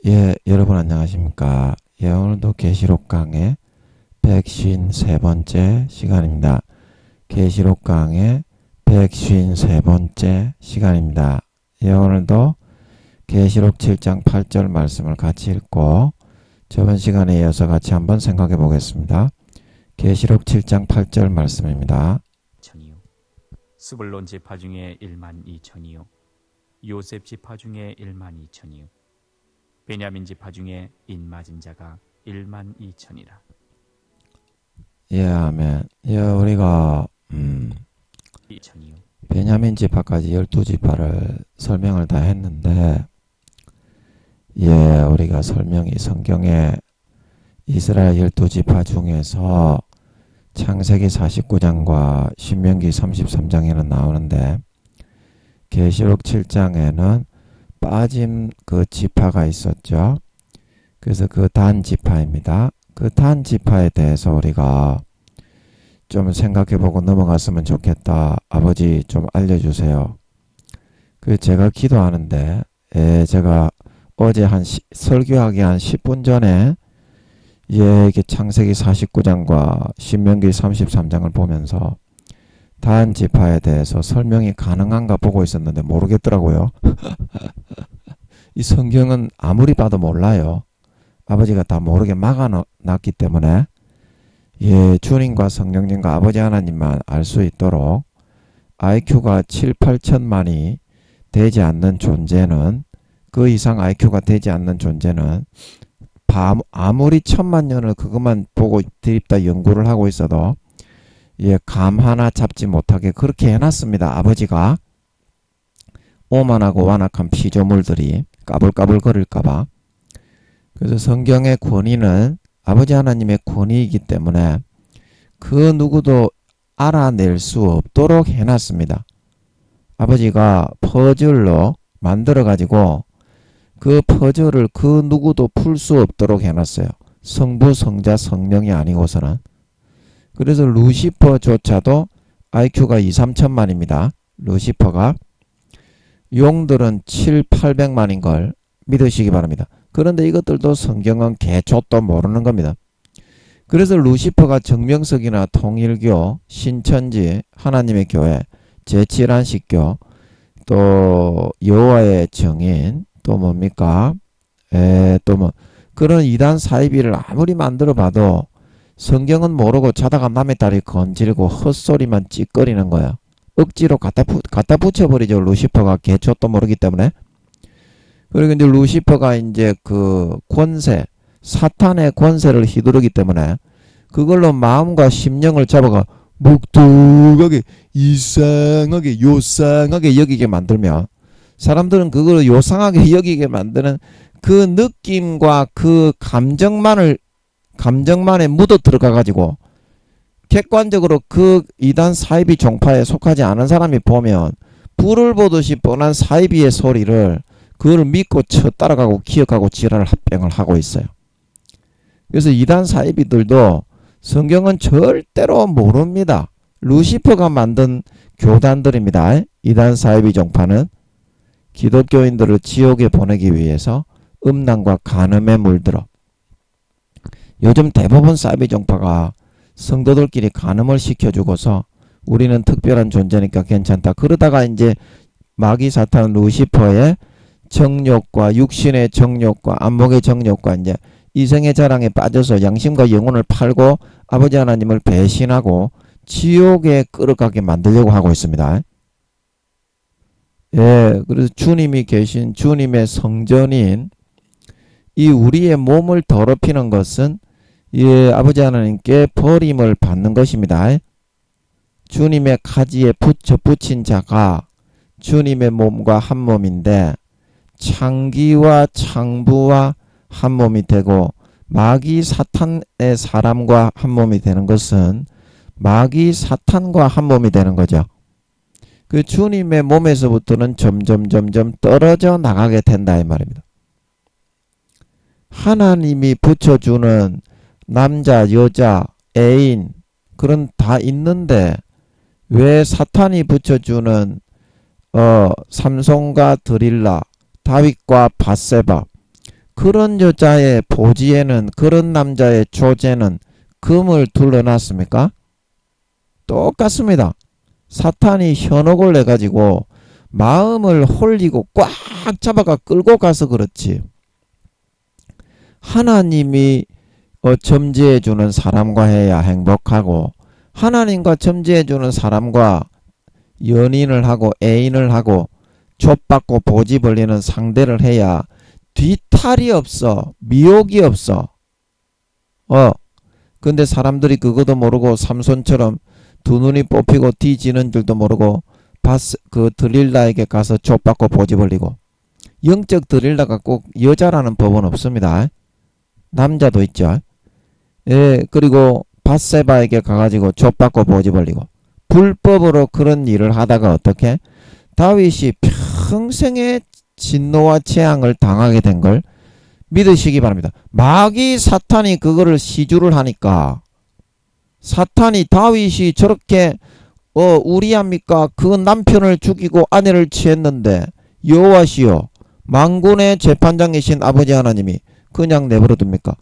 예, 여러분 안녕하십니까? 예, 오늘도 계시록 강의 153번째 시간입니다. 계시록 강의 153번째 시간입니다. 예, 오늘도 계시록 7장 8절 말씀을 같이 읽고 저번 시간에 이어서 같이 한번 생각해 보겠습니다. 계시록 7장 8절 말씀입니다. 천이요 스불론 지파 중에 1만 2천이요 요셉 지파 중에 1만 2천이요 베냐민 지파 중에 인맞은 자가 1만 2천이라. 예, 아멘. 예, 우리가 2천이요 베냐민 지파까지 12지파를 설명을 다 했는데, 예, 우리가 설명이 성경에 이스라엘 12지파 중에서 창세기 49장과 신명기 33장에는 나오는데, 계시록 7장에는 빠진 그 지파가 있었죠. 그래서 그 단 지파입니다. 그 단 지파에 대해서 우리가 좀 생각해보고 넘어갔으면 좋겠다. 아버지 좀 알려주세요. 그 제가 기도하는데, 제가 어제 설교하기 한 10분 전에 이게 창세기 49장과 신명기 33장을 보면서 단 지파에 대해서 설명이 가능한가 보고 있었는데 모르겠더라고요. 이 성경은 아무리 봐도 몰라요. 아버지가 다 모르게 막아놨기 때문에 주님과 성령님과 아버지 하나님만 알 수 있도록 IQ가 7, 8천만이 되지 않는 존재는, 그 이상 IQ가 되지 않는 존재는 아무리 1000만 년을 그것만 보고 드립다 연구를 하고 있어도 감 하나 잡지 못하게 그렇게 해놨습니다. 아버지가 오만하고 완악한 피조물들이 까불까불 거릴까봐. 그래서 성경의 권위는 아버지 하나님의 권위이기 때문에 그 누구도 알아낼 수 없도록 해놨습니다. 아버지가 퍼즐로 만들어가지고 그 퍼즐을 그 누구도 풀 수 없도록 해놨어요. 성부, 성자, 성령이 아니고서는. 그래서 루시퍼조차도 IQ가 2, 3천만입니다. 루시퍼가. 용들은 7, 800만인 걸 믿으시기 바랍니다. 그런데 이것들도 성경은 개초도 모르는 겁니다. 그래서 루시퍼가 정명석이나 통일교, 신천지, 하나님의 교회, 제7안식교, 또 여호와의 증인, 또 뭡니까? 또 뭐 그런 이단 사이비를 아무리 만들어 봐도 성경은 모르고 자다가 남의 다리 건질고 헛소리만 찌꺼리는 거야. 억지로 갖다 붙여버리죠. 루시퍼가 개초도 모르기 때문에. 그리고 이제 루시퍼가 이제 그 권세, 사탄의 권세를 휘두르기 때문에 그걸로 마음과 심령을 잡아가 묵뚝하게 이상하게 요상하게 여기게 만들면, 사람들은 그걸 요상하게 여기게 만드는 그 느낌과 그 감정만에 묻어 들어가 가지고 객관적으로 그 이단 사이비 종파에 속하지 않은 사람이 보면 불을 보듯이 뻔한 사이비의 소리를 그걸 믿고 따라가고 기억하고 지랄을 합병을 하고 있어요. 그래서 이단 사이비들도 성경은 절대로 모릅니다. 루시퍼가 만든 교단들입니다. 이단 사이비 종파는 기독교인들을 지옥에 보내기 위해서 음란과 간음에 물들어. 요즘 대부분 사이비 종파가 성도들끼리 간음을 시켜주고서 우리는 특별한 존재니까 괜찮다. 그러다가 이제 마귀 사탄 루시퍼의 정욕과 육신의 정욕과 안목의 정욕과 이제 이생의 자랑에 빠져서 양심과 영혼을 팔고 아버지 하나님을 배신하고 지옥에 끌어가게 만들려고 하고 있습니다. 그래서 주님이 계신 주님의 성전인 이 우리의 몸을 더럽히는 것은 아버지 하나님께 버림을 받는 것입니다. 주님의 가지에 붙인 자가 주님의 몸과 한 몸인데, 창기와 창부와 한 몸이 되고 마귀 사탄의 사람과 한 몸이 되는 것은 마귀 사탄과 한 몸이 되는 거죠. 그 주님의 몸에서부터는 점점 떨어져 나가게 된다 이 말입니다. 하나님이 붙여주는 남자, 여자, 애인 그런 다 있는데 왜 사탄이 붙여주는 삼손과 드릴라, 다윗과 밧세바 그런 여자의 보지에는, 그런 남자의 조제는 금을 둘러놨습니까? 똑같습니다. 사탄이 현혹을 내가지고 마음을 홀리고 꽉 잡아가 끌고 가서 그렇지. 하나님이 점지해주는 사람과 해야 행복하고, 하나님과 점지해주는 사람과 연인을 하고 애인을 하고 좁받고 보지 벌리는 상대를 해야 뒤탈이 없어, 미혹이 없어. 근데 사람들이 그것도 모르고 삼손처럼 두 눈이 뽑히고 뒤지는 줄도 모르고 그 드릴라에게 가서 좁받고 보지 벌리고. 영적 드릴라가 꼭 여자라는 법은 없습니다. 남자도 있죠. 예, 그리고 밧세바에게 가가지고 좁받고 보지 벌리고 불법으로 그런 일을 하다가 어떻게 다윗이 평생의 진노와 재앙을 당하게 된 걸 믿으시기 바랍니다. 마귀 사탄이 그거를 시주를 하니까, 사탄이 다윗이 저렇게 우리합니까? 그 남편을 죽이고 아내를 취했는데 여호와시여 만군의 재판장이신 아버지 하나님이 그냥 내버려 둡니까?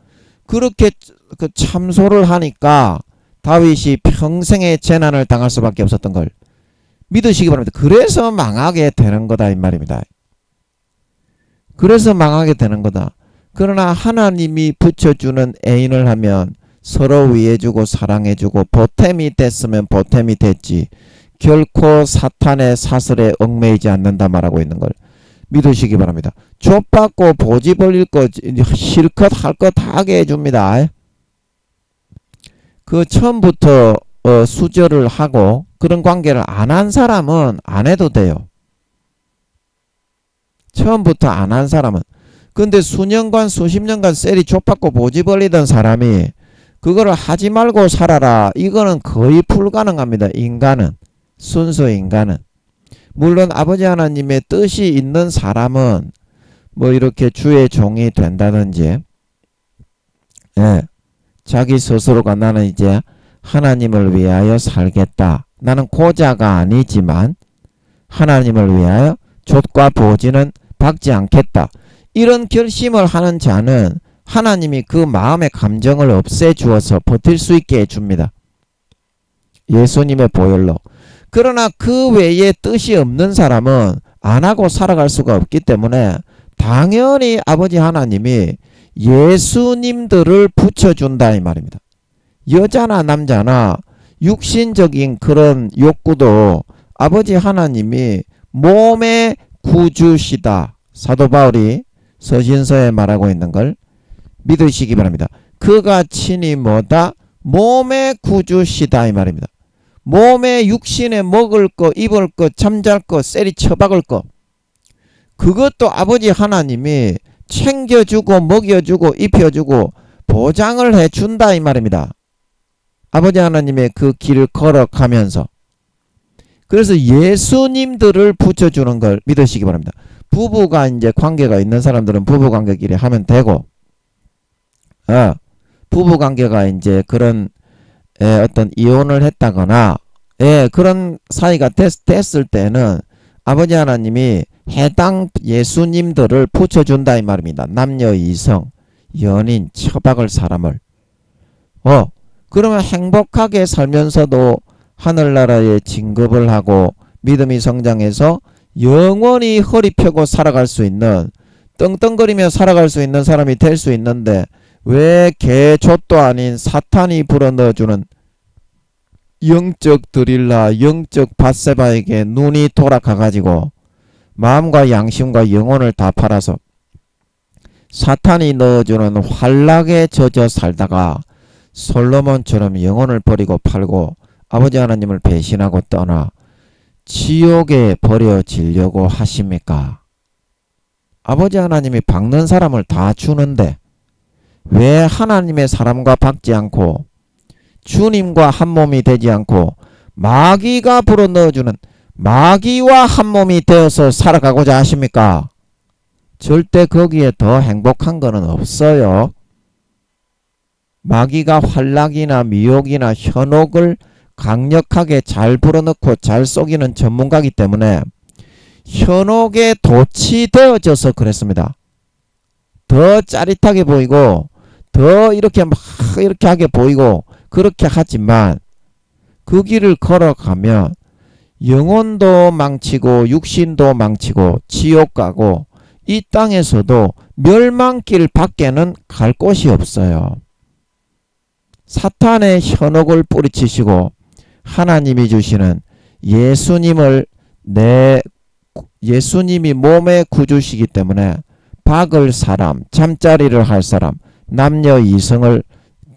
그렇게 그 참소를 하니까 다윗이 평생의 재난을 당할 수밖에 없었던 걸 믿으시기 바랍니다. 그래서 망하게 되는 거다 이 말입니다. 그래서 망하게 되는 거다. 그러나 하나님이 붙여주는 애인을 하면 서로 위해주고 사랑해주고 보탬이 됐으면 보탬이 됐지 결코 사탄의 사슬에 얽매이지 않는다 말하고 있는 걸 믿으시기 바랍니다. 좁받고 보지 벌릴 거 실컷 할 거 다 하게 해줍니다. 그 처음부터 수절을 하고 그런 관계를 안 한 사람은 안 해도 돼요. 처음부터 안 한 사람은. 근데 수년간 수십 년간 셀이 좁받고 보지 벌리던 사람이 그거를 하지 말고 살아라. 이거는 거의 불가능합니다. 인간은. 순수 인간은. 물론 아버지 하나님의 뜻이 있는 사람은 뭐 이렇게 주의 종이 된다든지, 예, 자기 스스로가 나는 이제 하나님을 위하여 살겠다. 나는 고자가 아니지만 하나님을 위하여 족과 보지는 받지 않겠다. 이런 결심을 하는 자는 하나님이 그 마음의 감정을 없애주어서 버틸 수 있게 해줍니다. 예수님의 보혈로. 그러나 그 외에 뜻이 없는 사람은 안 하고 살아갈 수가 없기 때문에 당연히 아버지 하나님이 예수님들을 붙여준다 이 말입니다. 여자나 남자나 육신적인 그런 욕구도 아버지 하나님이 몸의 구주시다. 사도 바울이 서신서에 말하고 있는 걸 믿으시기 바랍니다. 그가 친히 뭐다? 몸의 구주시다 이 말입니다. 몸에 육신에 먹을 거, 입을 거, 잠잘 거, 셀이 처박을 거, 그것도 아버지 하나님이 챙겨주고 먹여주고 입혀주고 보장을 해준다 이 말입니다. 아버지 하나님의 그 길을 걸어가면서. 그래서 예수님들을 붙여주는 걸 믿으시기 바랍니다. 부부가 이제 관계가 있는 사람들은 부부관계끼리 하면 되고, 부부관계가 이제 그런 어떤 이혼을 했다거나 그런 사이가 됐을 때는 아버지 하나님이 해당 예수님들을 붙여준다 이 말입니다. 남녀 이성 연인 처박을 사람을 그러면 행복하게 살면서도 하늘나라에 진급을 하고 믿음이 성장해서 영원히 허리 펴고 살아갈 수 있는, 떵떵거리며 살아갈 수 있는 사람이 될 수 있는데 왜 개족도 아닌 사탄이 불어넣어주는 영적 드릴라, 영적 밧세바에게 눈이 돌아가가지고 마음과 양심과 영혼을 다 팔아서 사탄이 넣어주는 환락에 젖어 살다가 솔로몬처럼 영혼을 버리고 팔고 아버지 하나님을 배신하고 떠나 지옥에 버려지려고 하십니까? 아버지 하나님이 박는 사람을 다 주는데 왜 하나님의 사람과 박지 않고 주님과 한 몸이 되지 않고 마귀가 불어넣어주는 마귀와 한 몸이 되어서 살아가고자 하십니까? 절대 거기에 더 행복한 거는 없어요. 마귀가 환락이나 미혹이나 현혹을 강력하게 잘 불어넣고 잘 속이는 전문가이기 때문에 현혹에 도취되어져서 그랬습니다. 더 짜릿하게 보이고 더 이렇게 막 이렇게 하게 보이고 그렇게 하지만 그 길을 걸어가면 영혼도 망치고 육신도 망치고 지옥 가고 이 땅에서도 멸망길 밖에는 갈 곳이 없어요. 사탄의 현혹을 뿌리치시고 하나님이 주시는 예수님이 몸의 구주시기 때문에 박을 사람, 잠자리를 할 사람, 남녀 이성을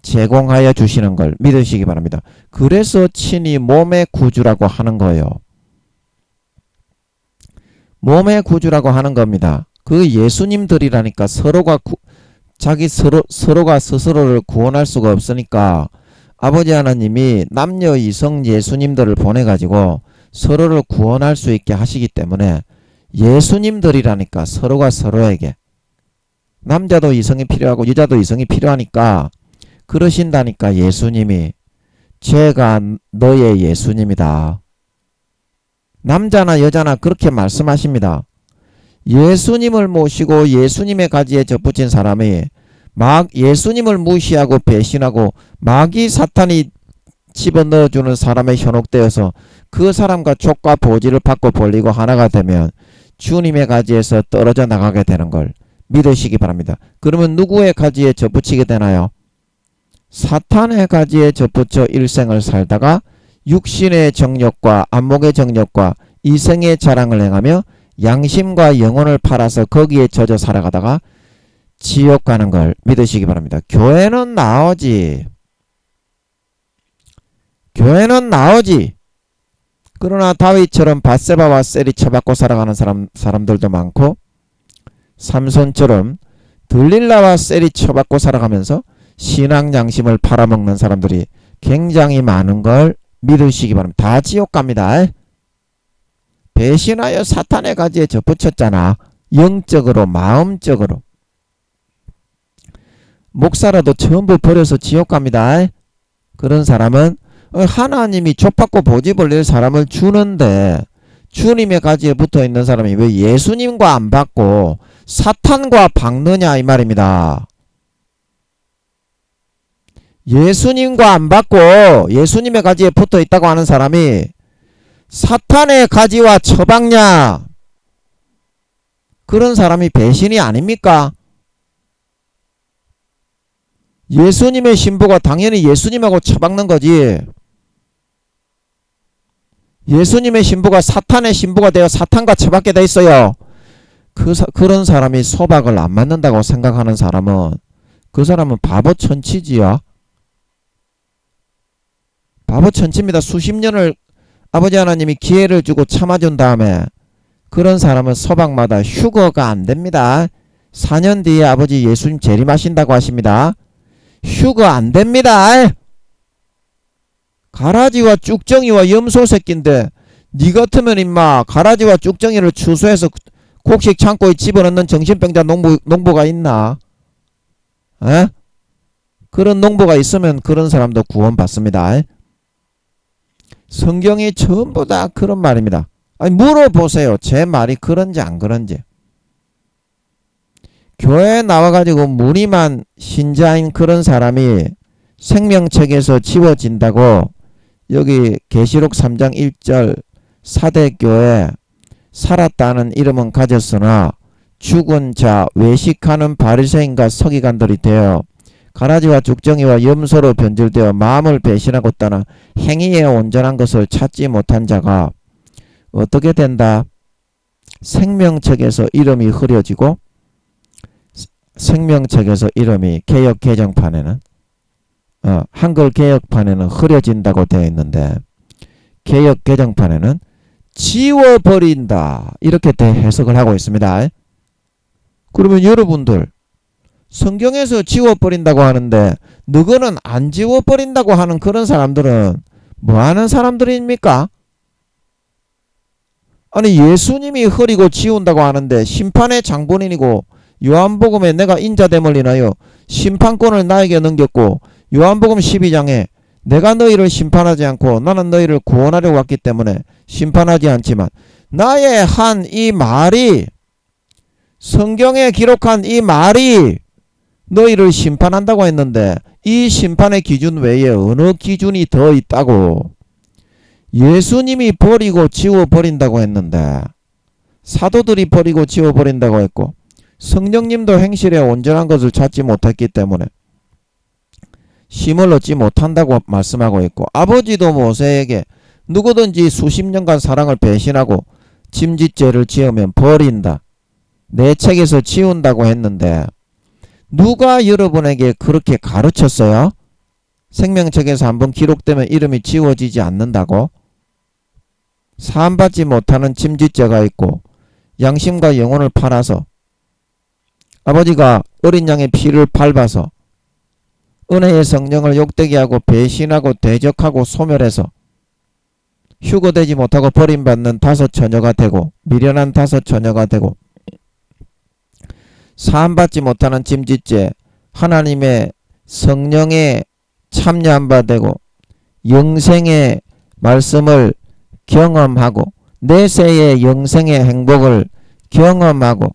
제공하여 주시는 걸 믿으시기 바랍니다. 그래서 친히 몸의 구주라고 하는 거예요. 몸의 구주라고 하는 겁니다. 그 예수님들이라니까 서로가 스스로를 구원할 수가 없으니까 아버지 하나님이 남녀 이성 예수님들을 보내가지고 서로를 구원할 수 있게 하시기 때문에 예수님들이라니까 서로가 서로에게 남자도 이성이 필요하고 여자도 이성이 필요하니까 그러신다니까 예수님이 제가 너의 예수님이다. 남자나 여자나 그렇게 말씀하십니다. 예수님을 모시고 예수님의 가지에 접붙인 사람이 막 예수님을 무시하고 배신하고 마귀 사탄이 집어넣어주는 사람에 현혹되어서 그 사람과 족과 보지를 받고 벌리고 하나가 되면 주님의 가지에서 떨어져 나가게 되는 걸 믿으시기 바랍니다. 그러면 누구의 가지에 접붙이게 되나요? 사탄의 가지에 접붙여 일생을 살다가 육신의 정욕과 안목의 정욕과 이생의 자랑을 행하며 양심과 영혼을 팔아서 거기에 젖어 살아가다가 지옥 가는 걸 믿으시기 바랍니다. 교회는 나오지. 그러나 다윗처럼 밧세바와 셀이 쳐받고 살아가는 사람들도 많고 삼손처럼 들릴라와 셀이 쳐받고 살아가면서 신앙 양심을 팔아먹는 사람들이 굉장히 많은 걸 믿으시기 바랍니다. 다 지옥 갑니다. 배신하여 사탄의 가지에 접붙였잖아. 영적으로 마음적으로. 목사라도 전부 버려서 지옥 갑니다. 그런 사람은 하나님이 족받고 보지 벌릴 사람을 주는데 주님의 가지에 붙어있는 사람이 왜 예수님과 안 받고 사탄과 박느냐 이 말입니다. 예수님과 안 받고 예수님의 가지에 붙어있다고 하는 사람이 사탄의 가지와 처박냐? 그런 사람이 배신이 아닙니까? 예수님의 신부가 당연히 예수님하고 처박는 거지. 예수님의 신부가 사탄의 신부가 되어 사탄과 처박게 돼 있어요. 그런 사람이 소박을 안 맞는다고 생각하는 사람은 그 사람은 바보 천치지요. 바보 천치입니다. 수십 년을 아버지 하나님이 기회를 주고 참아준 다음에 그런 사람은 소박마다 휴거가 안 됩니다. 4년 뒤에 아버지 예수님 재림하신다고 하십니다. 휴거 안 됩니다. 가라지와 쭉정이와 염소 새끼인데 니 같으면 임마 가라지와 쭉정이를 추수해서 곡식 창고에 집어넣는 정신병자 농부가 있나? 에? 그런 농부가 있으면 그런 사람도 구원받습니다. 성경이 전부 다 그런 말입니다. 아니 물어보세요. 제 말이 그런지 안 그런지. 교회에 나와가지고 무늬만 신자인 그런 사람이 생명책에서 지워진다고 여기 계시록 3장 1절 사대교회 살았다는 이름은 가졌으나 죽은 자 외식하는 바리새인과 서기관들이 되어 가라지와 죽정이와 염소로 변질되어 마음을 배신하고 떠나 행위에 온전한 것을 찾지 못한 자가 어떻게 된다? 생명책에서 이름이 흐려지고 생명책에서 이름이 개역 개정판에는 한글 개역판에는 흐려진다고 되어 있는데 개역 개정판에는 지워버린다 이렇게 해석을 하고 있습니다. 그러면 여러분들 성경에서 지워버린다고 하는데 너거는 안 지워버린다고 하는 그런 사람들은 뭐하는 사람들입니까? 아니 예수님이 흐리고 지운다고 하는데 심판의 장본인이고 요한복음에 내가 인자됨을 인하여 심판권을 나에게 넘겼고 요한복음 12장에 내가 너희를 심판하지 않고 나는 너희를 구원하려고 왔기 때문에 심판하지 않지만 나의 한 이 말이 성경에 기록한 이 말이 너희를 심판한다고 했는데 이 심판의 기준 외에 어느 기준이 더 있다고? 예수님이 버리고 지워버린다고 했는데 사도들이 버리고 지워버린다고 했고 성령님도 행실에 온전한 것을 찾지 못했기 때문에 힘을 얻지 못한다고 말씀하고 있고 아버지도 모세에게 누구든지 수십 년간 사랑을 배신하고 짐짓죄를 지으면 버린다. 내 책에서 지운다고 했는데 누가 여러분에게 그렇게 가르쳤어요? 생명책에서 한번 기록되면 이름이 지워지지 않는다고? 사함받지 못하는 짐짓죄가 있고 양심과 영혼을 팔아서 아버지가 어린 양의 피를 밟아서 은혜의 성령을 욕되게 하고 배신하고 대적하고 소멸해서 휴거되지 못하고 버림받는 다섯 처녀가 되고 미련한 다섯 처녀가 되고 사함받지 못하는 짐짓죄 하나님의 성령에 참여한 바 되고 영생의 말씀을 경험하고 내세의 영생의 행복을 경험하고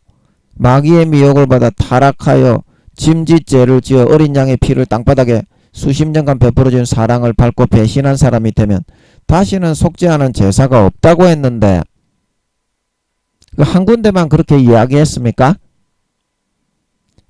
마귀의 미혹을 받아 타락하여 짐짓죄를 지어 어린 양의 피를 땅바닥에 수십 년간 베풀어준 사랑을 밟고 배신한 사람이 되면 다시는 속죄하는 제사가 없다고 했는데 한 군데만 그렇게 이야기했습니까?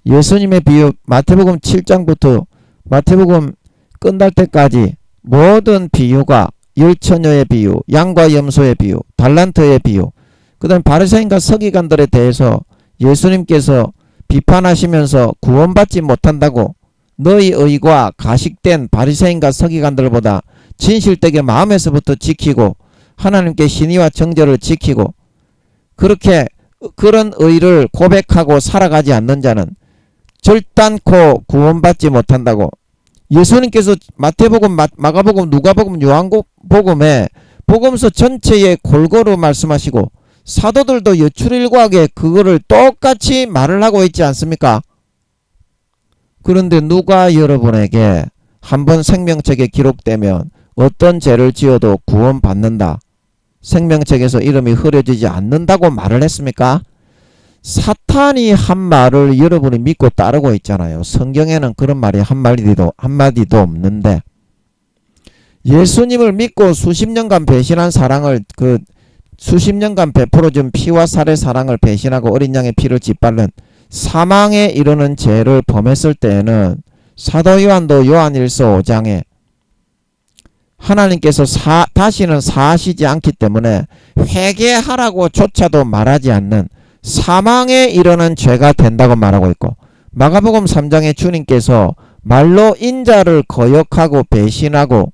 예수님의 비유 마태복음 7장부터 마태복음 끝날 때까지 모든 비유가 열처녀의 비유, 양과 염소의 비유, 달란트의 비유, 그 다음 바리새인과 서기관들에 대해서 예수님께서 비판하시면서 구원받지 못한다고 너희 의가 가식된 바리새인과 서기관들보다 진실되게 마음에서부터 지키고 하나님께 신의와 정절을 지키고 그렇게 그런 의를 고백하고 살아가지 않는 자는 절단코 구원받지 못한다고 예수님께서 마태복음, 마가복음, 누가복음, 요한복음에 복음서 전체에 골고루 말씀하시고 사도들도 여출일과하게 그거를 똑같이 말을 하고 있지 않습니까? 그런데 누가 여러분에게 한번 생명책에 기록되면 어떤 죄를 지어도 구원받는다, 생명책에서 이름이 흐려지지 않는다고 말을 했습니까? 사탄이 한 말을 여러분이 믿고 따르고 있잖아요. 성경에는 그런 말이 한마디도 없는데 예수님을 믿고 수십 년간 배신한 사랑을 수십 년간 베풀어준 피와 살의 사랑을 배신하고 어린 양의 피를 짓밟는 사망에 이르는 죄를 범했을 때에는 사도 요한도 요한일서 5장에 하나님께서 다시는 사하시지 않기 때문에 회개하라고 조차도 말하지 않는 사망에 이르는 죄가 된다고 말하고 있고 마가복음 3장에 주님께서 말로 인자를 거역하고 배신하고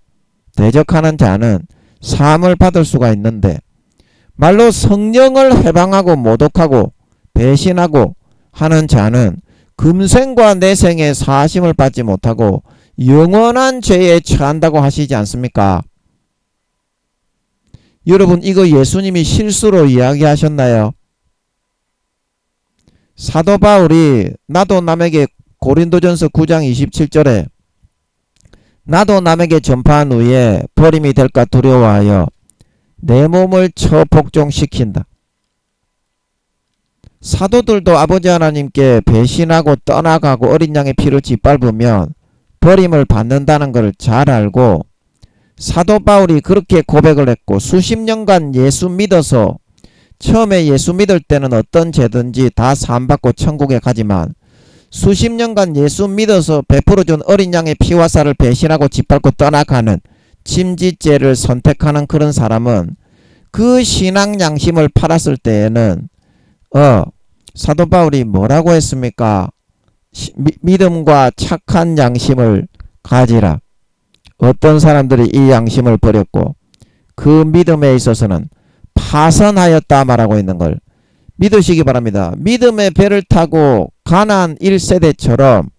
대적하는 자는 사함을 받을 수가 있는데 말로 성령을 해방하고 모독하고 배신하고 하는 자는 금생과 내생에 사하심을 받지 못하고 영원한 죄에 처한다고 하시지 않습니까? 여러분 이거 예수님이 실수로 이야기하셨나요? 사도 바울이 나도 남에게 고린도전서 9장 27절에 나도 남에게 전파한 후에 버림이 될까 두려워하여 내 몸을 처 복종시킨다. 사도들도 아버지 하나님께 배신하고 떠나가고 어린 양의 피를 짓밟으면 버림을 받는다는 것을 잘 알고 사도 바울이 그렇게 고백을 했고 수십 년간 예수 믿어서 처음에 예수 믿을 때는 어떤 죄든지 다 사함받고 천국에 가지만 수십 년간 예수 믿어서 베풀어준 어린 양의 피와 살을 배신하고 짓밟고 떠나가는 짐짓죄를 선택하는 그런 사람은 그 신앙 양심을 팔았을 때에는 사도 바울이 뭐라고 했습니까? 믿음과 착한 양심을 가지라. 어떤 사람들이 이 양심을 버렸고 그 믿음에 있어서는 파선하였다 말하고 있는 걸 믿으시기 바랍니다. 믿음의 배를 타고 가나안 1세대처럼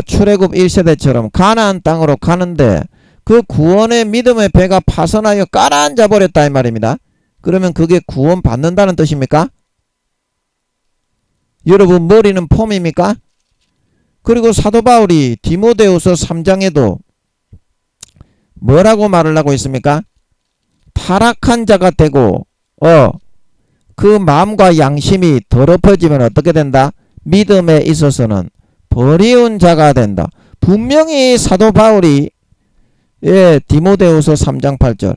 출애굽 1세대처럼 가나안 땅으로 가는데 그 구원의 믿음의 배가 파선하여 가라앉아 버렸다 이 말입니다. 그러면 그게 구원 받는다는 뜻입니까? 여러분 머리는 폼입니까? 그리고 사도 바울이 디모데후서 3장에도 뭐라고 말을 하고 있습니까? 타락한 자가 되고 그 마음과 양심이 더럽혀지면 어떻게 된다? 믿음에 있어서는 버리운 자가 된다. 분명히 사도 바울이 디모데후서 3장 8절,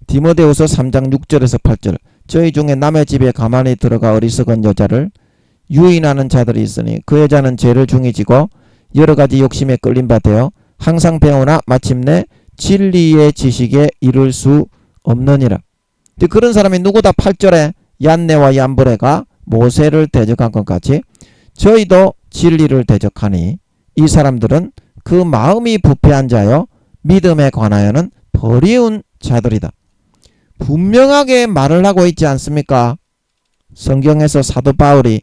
디모데후서 3장 6절에서 8절, 저희 중에 남의 집에 가만히 들어가 어리석은 여자를 유인하는 자들이 있으니 그 여자는 죄를 중히 지고 여러 가지 욕심에 끌린 바 되어 항상 배우나 마침내 진리의 지식에 이를 수 없느니라. 그런 사람이 누구다? 8절에 얀네와 얀브레가 모세를 대적한 것 같이 저희도 진리를 대적하니 이 사람들은 그 마음이 부패한 자여 믿음에 관하여는 버리운 자들이다. 분명하게 말을 하고 있지 않습니까? 성경에서 사도 바울이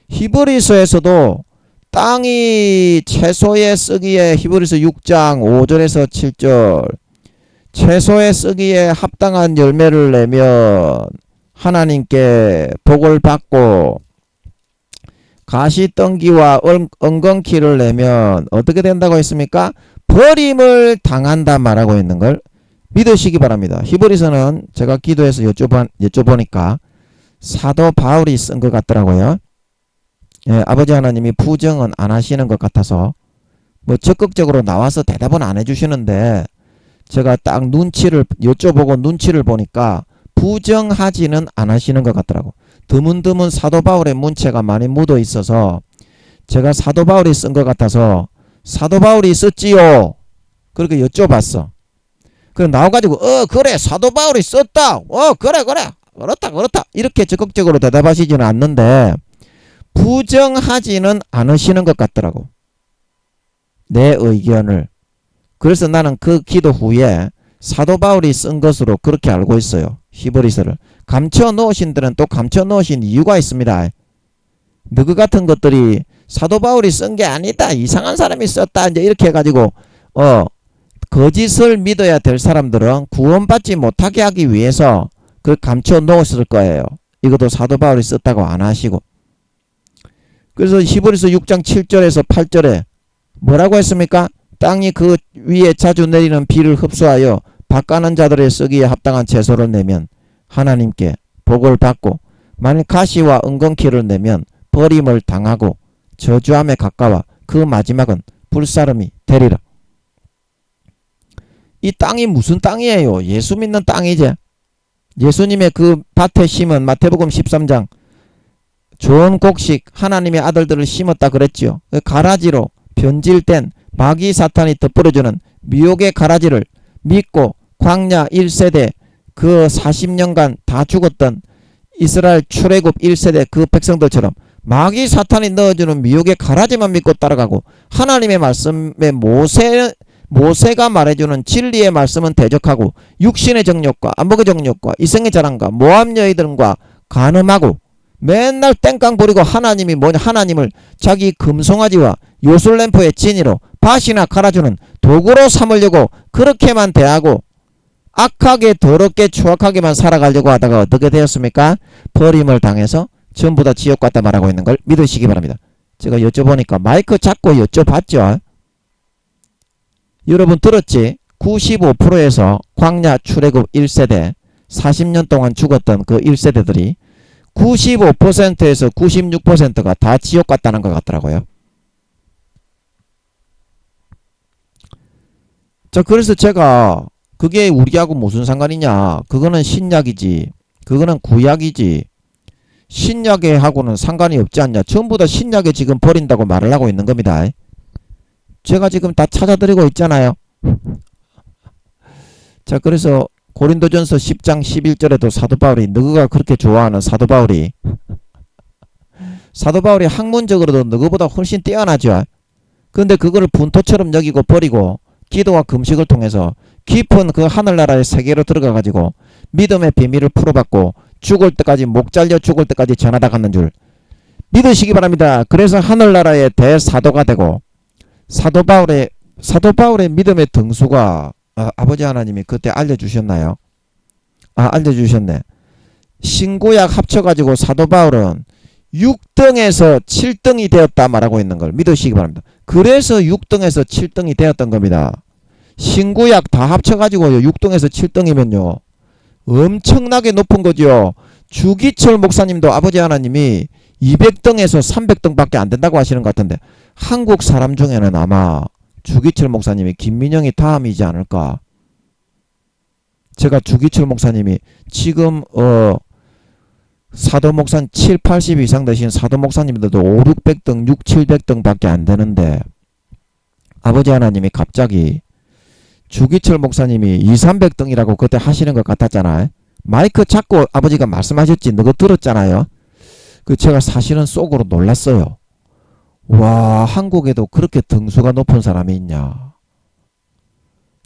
히브리서에서도 땅이 채소에 쓰기에 히브리서 6장 5절에서 7절 채소에 쓰기에 합당한 열매를 내면 하나님께 복을 받고 가시덩기와 엉겅퀴를 내면 어떻게 된다고 했습니까? 버림을 당한다 말하고 있는 걸 믿으시기 바랍니다. 히브리서는 제가 기도해서 여쭤보니까 사도 바울이 쓴 것 같더라고요. 예, 아버지 하나님이 부정은 안 하시는 것 같아서 뭐 적극적으로 나와서 대답은 안 해주시는데 제가 딱 여쭤보고 눈치를 보니까 부정하지는 안 하시는 것 같더라고. 드문드문 사도 바울의 문체가 많이 묻어 있어서 제가 사도 바울이 쓴 것 같아서 사도 바울이 썼지요? 그렇게 여쭤봤어. 그럼 나와가지고 그래 사도 바울이 썼다. 그래 그렇다 이렇게 적극적으로 대답하시지는 않는데 부정하지는 않으시는 것 같더라고. 내 의견을. 그래서 나는 그 기도 후에 사도 바울이 쓴 것으로 그렇게 알고 있어요. 히브리서를. 감춰 놓으신 들은 또 감춰 놓으신 이유가 있습니다. 너그 같은 것들이 사도 바울이 쓴 게 아니다. 이상한 사람이 썼다. 이제 이렇게 해가지고 거짓을 믿어야 될 사람들은 구원받지 못하게 하기 위해서 그 감춰 놓았을 거예요. 이것도 사도 바울이 썼다고 안 하시고. 그래서 히브리서 6장 7절에서 8절에 뭐라고 했습니까? 땅이 그 위에 자주 내리는 비를 흡수하여 밭가는 자들의 쓰기에 합당한 채소를 내면 하나님께 복을 받고 만일 가시와 엉겅퀴를 내면 버림을 당하고 저주함에 가까워 그 마지막은 불사름이 되리라. 이 땅이 무슨 땅이에요? 예수 믿는 땅이지. 예수님의 그 밭에 심은 마태복음 13장 좋은 곡식 하나님의 아들들을 심었다 그랬지요. 그 가라지로 변질된 마귀 사탄이 덧뿌려주는 미혹의 가라지를 믿고 광야 1세대 그 40년간 다 죽었던 이스라엘 출애굽 1세대 그 백성들처럼 마귀 사탄이 넣어주는 미혹의 가라지만 믿고 따라가고 하나님의 말씀에 모세가 말해주는 진리의 말씀은 대적하고 육신의 정욕과 안목의 정욕과 이생의 자랑과 모함 여인들과 간음하고 맨날 땡깡 부리고 하나님이 뭐냐 하나님을 자기 금송아지와 요술램프의 진이로 밭이나 갈아주는 도구로 삼으려고 그렇게만 대하고 악하게 더럽게 추악하게만 살아가려고 하다가 어떻게 되었습니까? 버림을 당해서 전부 다 지옥 갔다 말하고 있는 걸 믿으시기 바랍니다. 제가 여쭤보니까 마이크 잡고 여쭤봤죠. 여러분 들었지? 95%에서 광야 출애굽 1세대 40년 동안 죽었던 그 1세대들이 95%에서 96%가 다 지옥 갔다는 것 같더라고요. 자, 그래서 제가 그게 우리하고 무슨 상관이냐? 그거는 신약이지. 그거는 구약이지. 신약에 하고는 상관이 없지 않냐? 전부 다 신약에 지금 버린다고 말을 하고 있는 겁니다. 제가 지금 다 찾아드리고 있잖아요. 자, 그래서 고린도전서 10장 11절에도 사도 바울이 너가 그렇게 좋아하는 사도 바울이 학문적으로도 너보다 훨씬 뛰어나죠. 그런데 그거를 분토처럼 여기고 버리고 기도와 금식을 통해서 깊은 그 하늘나라의 세계로 들어가 가지고 믿음의 비밀을 풀어받고 죽을 때까지 목 잘려 죽을 때까지 전하다 갔는 줄 믿으시기 바랍니다. 그래서 하늘나라의 대사도가 되고 사도 바울의 믿음의 등수가 아버지 하나님이 그때 알려주셨나요? 알려주셨네. 신구약 합쳐가지고 사도 바울은 6등에서 7등이 되었다 말하고 있는 걸 믿으시기 바랍니다. 그래서 6등에서 7등이 되었던 겁니다. 신구약 다 합쳐가지고 6등에서 7등이면요 엄청나게 높은 거죠. 주기철 목사님도 아버지 하나님이 200등에서 300등밖에 안 된다고 하시는 것 같은데 한국 사람 중에는 아마 주기철 목사님이 김민영이 다음이지 않을까. 제가 주기철 목사님이 지금 사도 목사님 7, 80 이상 되신 사도 목사님들도 5, 600등, 6, 700등밖에 안 되는데 아버지 하나님이 갑자기 주기철 목사님이 2, 300등이라고 그때 하시는 것 같았잖아요. 마이크 잡고 아버지가 말씀하셨지. 너거 들었잖아요. 그 제가 사실은 속으로 놀랐어요. 와, 한국에도 그렇게 등수가 높은 사람이 있냐.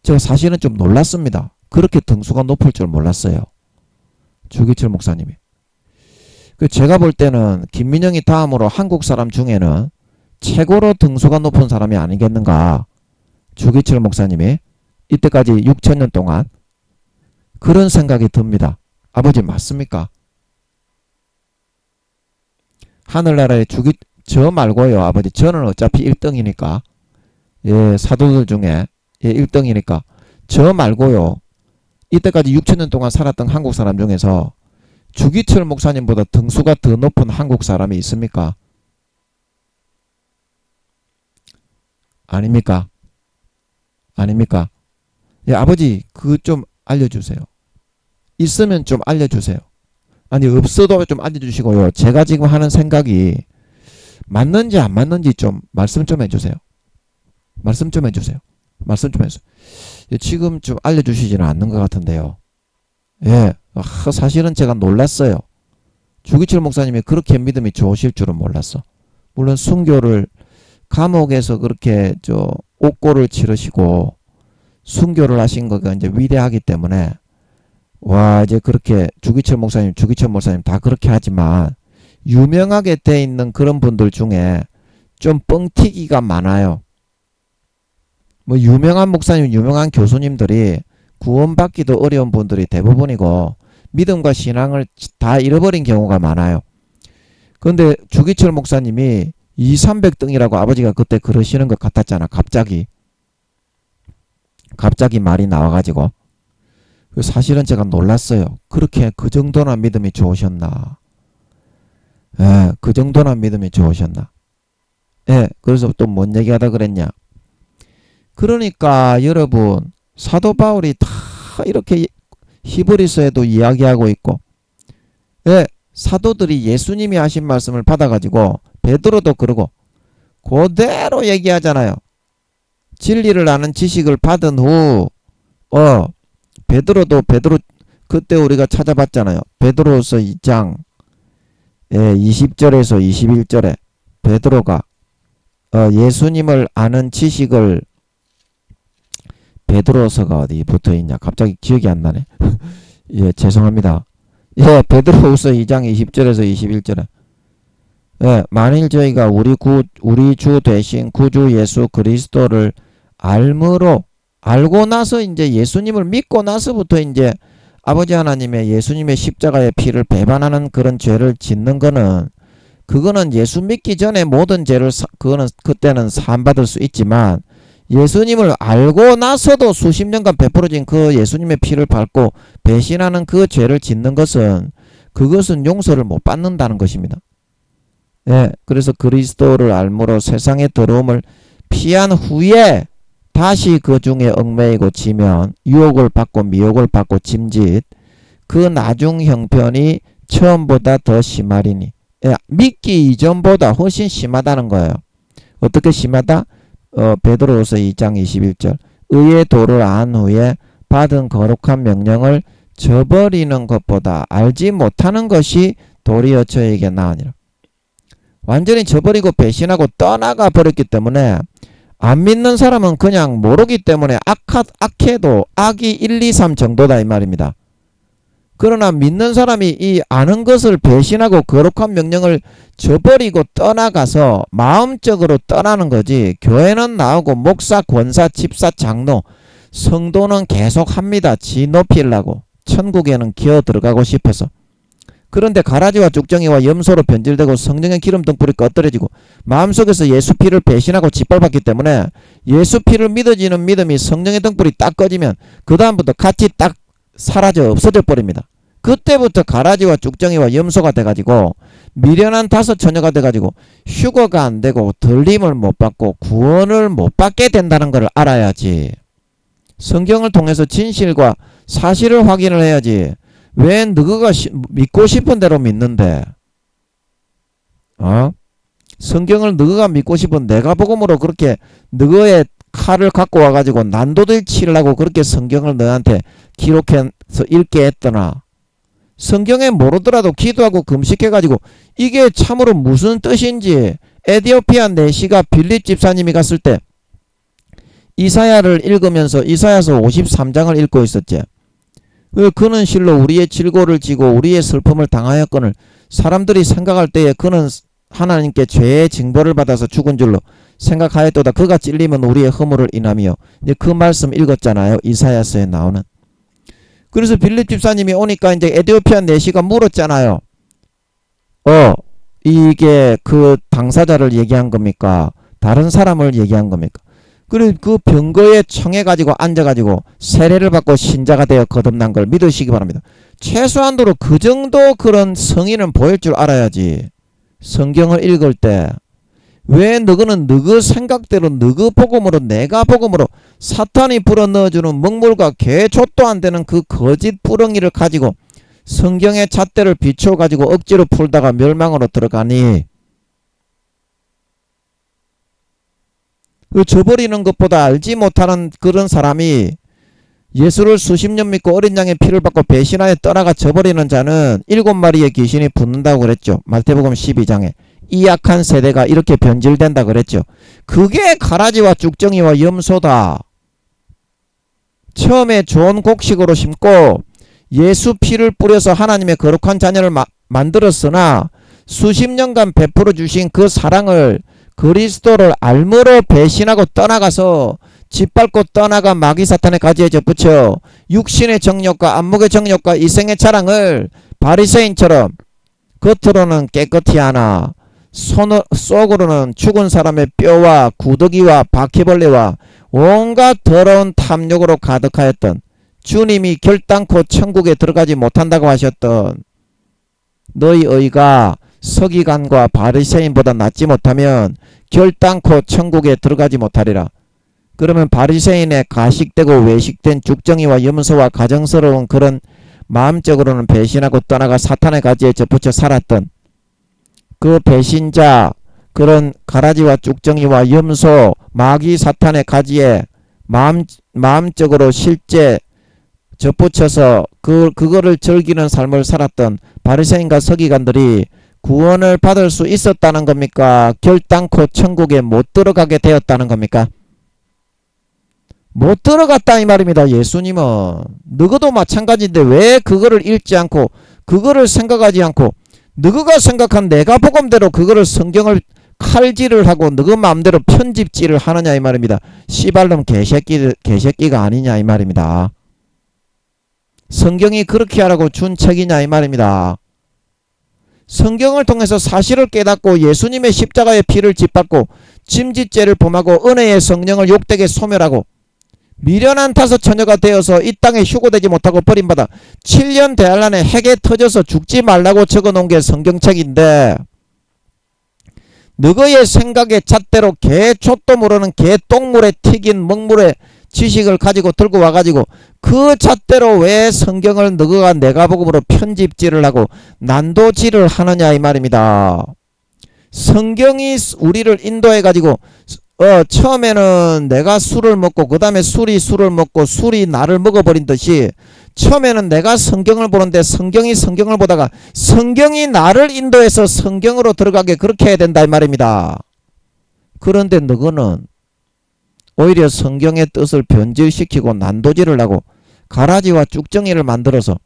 제가 사실은 좀 놀랐습니다. 그렇게 등수가 높을 줄 몰랐어요. 주기철 목사님이. 그 제가 볼 때는 김민영이 다음으로 한국 사람 중에는 최고로 등수가 높은 사람이 아니겠는가. 주기철 목사님이 이때까지 6천년 동안 그런 생각이 듭니다. 아버지 맞습니까? 하늘나라의 저 말고요. 아버지 저는 어차피 1등이니까 예, 사도들 중에 예, 1등이니까 저 말고요. 이때까지 6천년 동안 살았던 한국 사람 중에서 주기철 목사님보다 등수가 더 높은 한국 사람이 있습니까? 아닙니까? 아닙니까? 예, 아버지 그거 좀 알려주세요. 있으면 좀 알려주세요. 아니 없어도 좀 알려주시고요. 제가 지금 하는 생각이 맞는지 안 맞는지 좀 말씀 좀 해주세요. 말씀 좀 해주세요. 말씀 좀 해주세요. 예, 지금 좀 알려주시지는 않는 것 같은데요. 예, 사실은 제가 놀랐어요. 주기철 목사님이 그렇게 믿음이 좋으실 줄은 몰랐어. 물론 순교를 감옥에서 그렇게 옥고를 치르시고 순교를 하신 거가 이제 위대하기 때문에 와 이제 그렇게 주기철 목사님 다 그렇게 하지만 유명하게 돼 있는 그런 분들 중에 좀 뻥튀기가 많아요. 뭐 유명한 목사님, 유명한 교수님들이 구원받기도 어려운 분들이 대부분이고 믿음과 신앙을 다 잃어버린 경우가 많아요. 그런데 주기철 목사님이 2, 300등이라고 아버지가 그때 그러시는 것 같았잖아. 갑자기 말이 나와가지고 사실은 제가 놀랐어요. 그렇게 그 정도나 믿음이 좋으셨나. 예, 그 정도나 믿음이 좋으셨나. 예, 그래서 또 뭔 얘기하다 그랬냐. 그러니까 여러분 사도 바울이 다 이렇게 히브리서에도 이야기하고 있고 예, 사도들이 예수님이 하신 말씀을 받아가지고 베드로도 그러고 그대로 얘기하잖아요. 진리를 아는 지식을 받은 후 베드로 그때 우리가 찾아봤잖아요. 베드로서 2장 20절에서 21절에 베드로가 예수님을 아는 지식을 베드로서가 어디 붙어있냐. 갑자기 기억이 안 나네. 예, 죄송합니다. 예, 베드로후서 2장 20절에서 21절에 예, 만일 저희가 우리 주 대신 구주 예수 그리스도를 알고 나서 이제 예수님을 믿고 나서부터 이제 아버지 하나님의 예수님의 십자가의 피를 배반하는 그런 죄를 짓는 거는 그거는 예수 믿기 전에 모든 죄를 그때는 사함받을 수 있지만 예수님을 알고 나서도 수십 년간 베풀어진 그 예수님의 피를 밟고 배신하는 그 죄를 짓는 것은 그것은 용서를 못 받는다는 것입니다. 예, 그래서 그리스도를 알므로 세상의 더러움을 피한 후에 다시 그 중에 얽매이고 지면 유혹을 받고 미혹을 받고 짐짓 그 나중 형편이 처음보다 더 심하리니 예, 믿기 이전보다 훨씬 심하다는 거예요. 어떻게 심하다? 베드로후서 2장 21절 의의 도를 안 후에 받은 거룩한 명령을 저버리는 것보다 알지 못하는 것이 도리어 저에게 나으니라. 완전히 저버리고 배신하고 떠나가 버렸기 때문에 안 믿는 사람은 그냥 모르기 때문에 악해도 악이 1, 2, 3 정도다 이 말입니다. 그러나 믿는 사람이 이 아는 것을 배신하고 거룩한 명령을 저버리고 떠나가서 마음적으로 떠나는 거지. 교회는 나오고 목사, 권사, 집사, 장로, 성도는 계속 합니다. 지 높이려고. 천국에는 기어 들어가고 싶어서. 그런데 가라지와 쭉정이와 염소로 변질되고 성령의 기름 등불이 꺼뜨려지고 마음속에서 예수 피를 배신하고 짓밟았기 때문에 예수 피를 믿어지는 믿음이 성령의 등불이 딱 꺼지면 그 다음부터 같이 딱 사라져 없어져 버립니다. 그때부터 가라지와 쭉정이와 염소가 돼가지고 미련한 다섯 처녀가 돼가지고 휴거가 안 되고 들림을 못 받고 구원을 못 받게 된다는 걸 알아야지. 성경을 통해서 진실과 사실을 확인을 해야지. 왜 너가 믿고 싶은 대로 믿는데? 성경을 너가 믿고 싶은 내가 복음으로 그렇게 너의 칼을 갖고 와가지고 난도들 치려고 그렇게 성경을 너한테 기록해서 읽게 했더나 성경에 모르더라도 기도하고 금식해가지고 이게 참으로 무슨 뜻인지 에디오피아 내시가 빌립 집사님이 갔을 때 이사야를 읽으면서 이사야서 53장을 읽고 있었지. 그는 실로 우리의 질고를 지고 우리의 슬픔을 당하였거늘 사람들이 생각할 때에 그는 하나님께 죄의 징벌을 받아서 죽은 줄로 생각하였도다. 그가 찔리면 우리의 허물을 인하며. 이제 그 말씀 읽었잖아요. 이사야서에 나오는. 그래서 빌립 집사님이 오니까 이제 에디오피아 내시가 물었잖아요. 이게 그 당사자를 얘기한 겁니까? 다른 사람을 얘기한 겁니까? 그리고 그 병거에 청해가지고 앉아가지고 세례를 받고 신자가 되어 거듭난 걸 믿으시기 바랍니다. 최소한도로 그 정도 그런 성의는 보일 줄 알아야지. 성경을 읽을 때 왜 너는 너그 생각대로 너그 복음으로 내가 복음으로 사탄이 불어넣어주는 먹물과 개초도 안 되는 그 거짓 뿌렁이를 가지고 성경의 잣대를 비춰가지고 억지로 풀다가 멸망으로 들어가니 그 저버리는 것보다 알지 못하는 그런 사람이 예수를 수십 년 믿고 어린 양의 피를 받고 배신하여 떠나가 저버리는 자는 7마리의 귀신이 붙는다고 그랬죠. 마태복음 12장에. 이 악한 세대가 이렇게 변질된다 그랬죠. 그게 가라지와 쭉정이와 염소다. 처음에 좋은 곡식으로 심고 예수 피를 뿌려서 하나님의 거룩한 자녀를 만들었으나 수십 년간 베풀어 주신 그 사랑을 그리스도를 알므로 배신하고 떠나가서 짓밟고 떠나가 마귀 사탄의 가지에 접붙여 육신의 정욕과 안목의 정욕과 이생의 자랑을 바리새인처럼 겉으로는 깨끗이 하나 속으로는 죽은 사람의 뼈와 구더기와 바퀴벌레와 온갖 더러운 탐욕으로 가득하였던 주님이 결단코 천국에 들어가지 못한다고 하셨던 너희 의가 서기관과 바리새인보다 낫지 못하면 결단코 천국에 들어가지 못하리라. 그러면 바리새인의 가식되고 외식된 죽정이와 염소와 가정스러운 그런 마음적으로는 배신하고 떠나가 사탄의 가지에 접붙여 살았던 그 배신자 그런 가라지와 쭉정이와 염소 마귀 사탄의 가지에 마음적으로 실제 접붙여서 그거를 즐기는 삶을 살았던 바리새인과 서기관들이 구원을 받을 수 있었다는 겁니까? 결단코 천국에 못 들어가게 되었다는 겁니까? 못 들어갔다 이 말입니다. 예수님은 너희도 마찬가지인데 왜 그거를 읽지 않고 그거를 생각하지 않고 너희가 생각한 내가 복음대로 그거를 성경을 칼질을 하고 너희 마음대로 편집질을 하느냐 이 말입니다. 씨발놈 개새끼가 아니냐 이 말입니다. 성경이 그렇게 하라고 준 책이냐 이 말입니다. 성경을 통해서 사실을 깨닫고 예수님의 십자가의 피를 짓밟고 짐짓죄를 범하고 은혜의 성령을 욕되게 소멸하고 미련한 다섯 처녀가 되어서 이 땅에 휴고되지 못하고 버림받아 7년 대환란에 핵에 터져서 죽지 말라고 적어놓은 게 성경책인데 너희의 생각의 잣대로 개초도 모르는 개똥물에 튀긴 먹물에 지식을 가지고 들고 와가지고 그 잣대로 왜 성경을 너희가 내가 복음으로 편집질을 하고 난도질을 하느냐 이 말입니다. 성경이 우리를 인도해가지고 처음에는 내가 술을 먹고 그 다음에 술이 술을 먹고 술이 나를 먹어버린 듯이 처음에는 내가 성경을 보는데 성경이 성경을 보다가 성경이 나를 인도해서 성경으로 들어가게 그렇게 해야 된다 이 말입니다. 그런데 너희는 오히려 성경의 뜻을 변질시키고 난도질을 하고 가라지와 쭉정이를 만들어서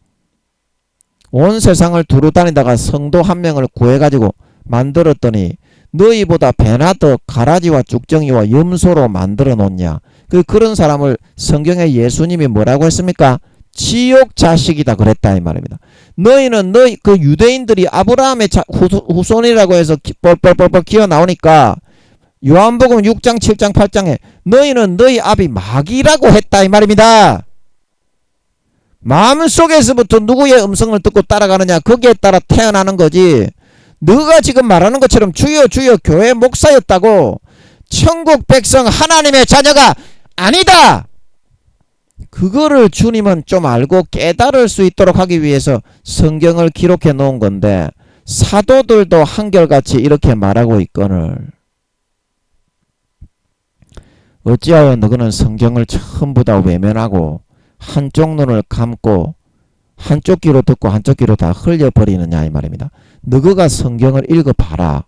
온 세상을 두루 다니다가 성도 한 명을 구해가지고 만들었더니 너희보다 배나 더 가라지와 쭉정이와 염소로 만들어 놓냐. 그런 사람을 성경에 예수님이 뭐라고 했습니까? 지옥 자식이다 그랬다 이 말입니다. 너희는 그 유대인들이 아브라함의 후손이라고 해서 뻘뻘뻘뻘 기어 나오니까 요한복음 6장 7장 8장에 너희는 너희 아비 마귀라고 했다 이 말입니다. 마음속에서부터 누구의 음성을 듣고 따라가느냐, 거기에 따라 태어나는 거지. 너가 지금 말하는 것처럼 주여 주여 교회 목사였다고 천국 백성 하나님의 자녀가 아니다. 그거를 주님은 좀 알고 깨달을 수 있도록 하기 위해서 성경을 기록해 놓은 건데, 사도들도 한결같이 이렇게 말하고 있거늘 어찌하여 너희는 성경을 전부 다 외면하고 한쪽 눈을 감고 한쪽 귀로 듣고 한쪽 귀로 다 흘려버리느냐, 이 말입니다. 너희가 성경을 읽어봐라.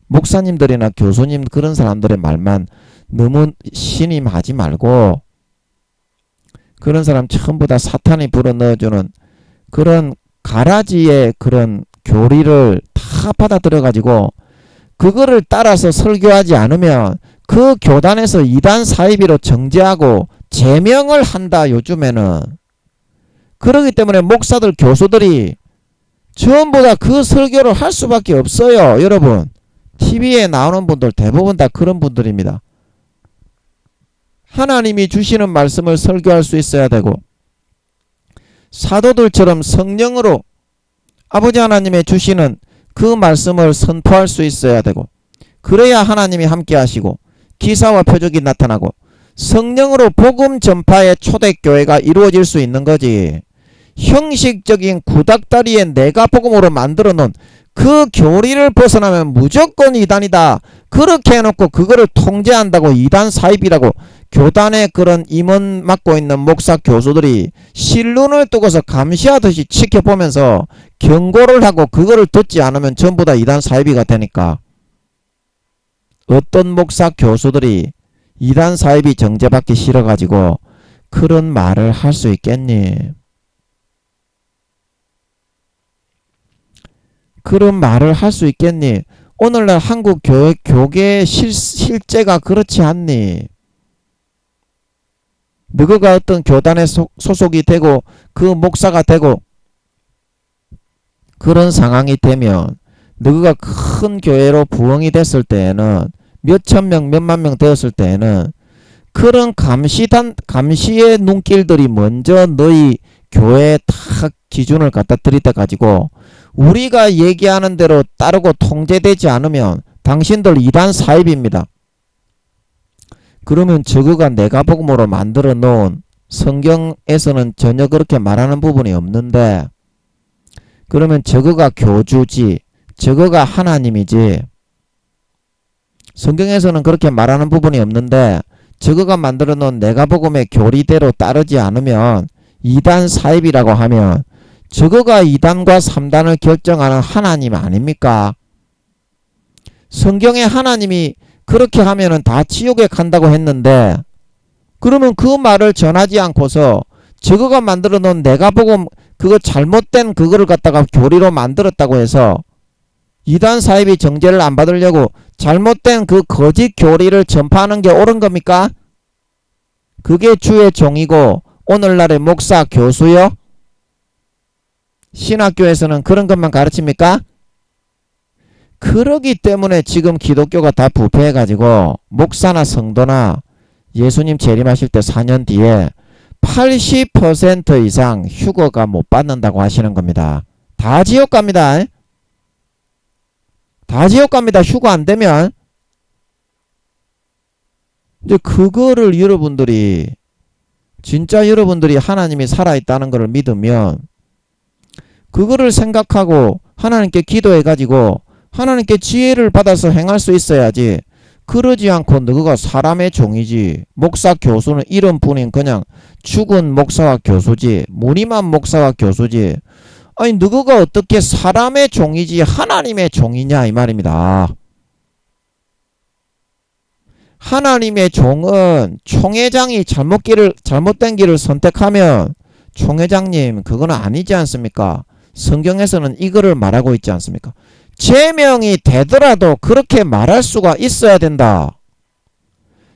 목사님들이나 교수님 그런 사람들의 말만 너무 신임하지 말고, 그런 사람 전부 다 사탄이 불어넣어주는 그런 가라지의 그런 교리를 다 받아들여가지고 그거를 따라서 설교하지 않으면 그 교단에서 이단 사이비로 정죄하고 제명을 한다, 요즘에는. 그렇기 때문에 목사들, 교수들이 전부 다 그 설교를 할 수밖에 없어요. 여러분, TV에 나오는 분들 대부분 다 그런 분들입니다. 하나님이 주시는 말씀을 설교할 수 있어야 되고, 사도들처럼 성령으로 아버지 하나님의 주시는 그 말씀을 선포할 수 있어야 되고, 그래야 하나님이 함께 하시고 기사와 표적이 나타나고 성령으로 복음 전파의 초대교회가 이루어질 수 있는 거지. 형식적인 구닥다리에 내가 복음으로 만들어 놓은 그 교리를 벗어나면 무조건 이단이다. 그렇게 해놓고 그거를 통제한다고 이단 사입이라고 교단의 그런 임원 맡고 있는 목사 교수들이 실눈을 뜨고서 감시하듯이 지켜보면서 경고를 하고 그거를 듣지 않으면 전부 다 이단 사입이가 되니까, 어떤 목사 교수들이 이단 사입이 정죄받기 싫어가지고 그런 말을 할 수 있겠니? 그런 말을 할 수 있겠니? 오늘날 한국 교계의 실제가 그렇지 않니? 너가 어떤 교단에 소속이 되고 그 목사가 되고 그런 상황이 되면, 너가 큰 교회로 부흥이 됐을 때에는, 몇천 명 몇만 명 되었을 때에는 그런 감시의 눈길들이 먼저 너희 교회에 다 기준을 갖다 들이대 가지고 우리가 얘기하는 대로 따르고 통제되지 않으면 당신들 이단 사입입니다. 그러면 저거가 내가 복음으로 만들어 놓은, 성경에서는 전혀 그렇게 말하는 부분이 없는데, 그러면 저거가 교주지, 저거가 하나님이지. 성경에서는 그렇게 말하는 부분이 없는데 저거가 만들어 놓은 내가 복음의 교리대로 따르지 않으면 이단 사입이라고 하면, 저거가 2단과 3단을 결정하는 하나님 아닙니까? 성경에 하나님이 그렇게 하면은 다 지옥에 간다고 했는데, 그러면 그 말을 전하지 않고서 저거가 만들어 놓은 내가 복음 그거 잘못된 그거를 갖다가 교리로 만들었다고 해서 이단 사입이 정죄를 안 받으려고 잘못된 그 거짓 교리를 전파하는 게 옳은 겁니까? 그게 주의 종이고 오늘날의 목사, 교수요? 신학교에서는 그런 것만 가르칩니까? 그러기 때문에 지금 기독교가 다 부패해가지고 목사나 성도나 예수님 재림하실 때 4년 뒤에 80% 이상 휴거가 못 받는다고 하시는 겁니다. 다 지옥 갑니다. 다 지옥 갑니다. 휴거 안 되면. 이제 그거를 여러분들이, 진짜 여러분들이 하나님이 살아있다는 것을 믿으면 그거를 생각하고 하나님께 기도해가지고 하나님께 지혜를 받아서 행할 수 있어야지. 그러지 않고 너가 사람의 종이지, 목사 교수는 이름뿐인 그냥 죽은 목사와 교수지, 무늬만 목사와 교수지, 아니 너가 어떻게 사람의 종이지 하나님의 종이냐, 이 말입니다. 하나님의 종은 총회장이 잘못된 길을 선택하면 총회장님 그거는 아니지 않습니까? 성경에서는 이거를 말하고 있지 않습니까? 제명이 되더라도 그렇게 말할 수가 있어야 된다.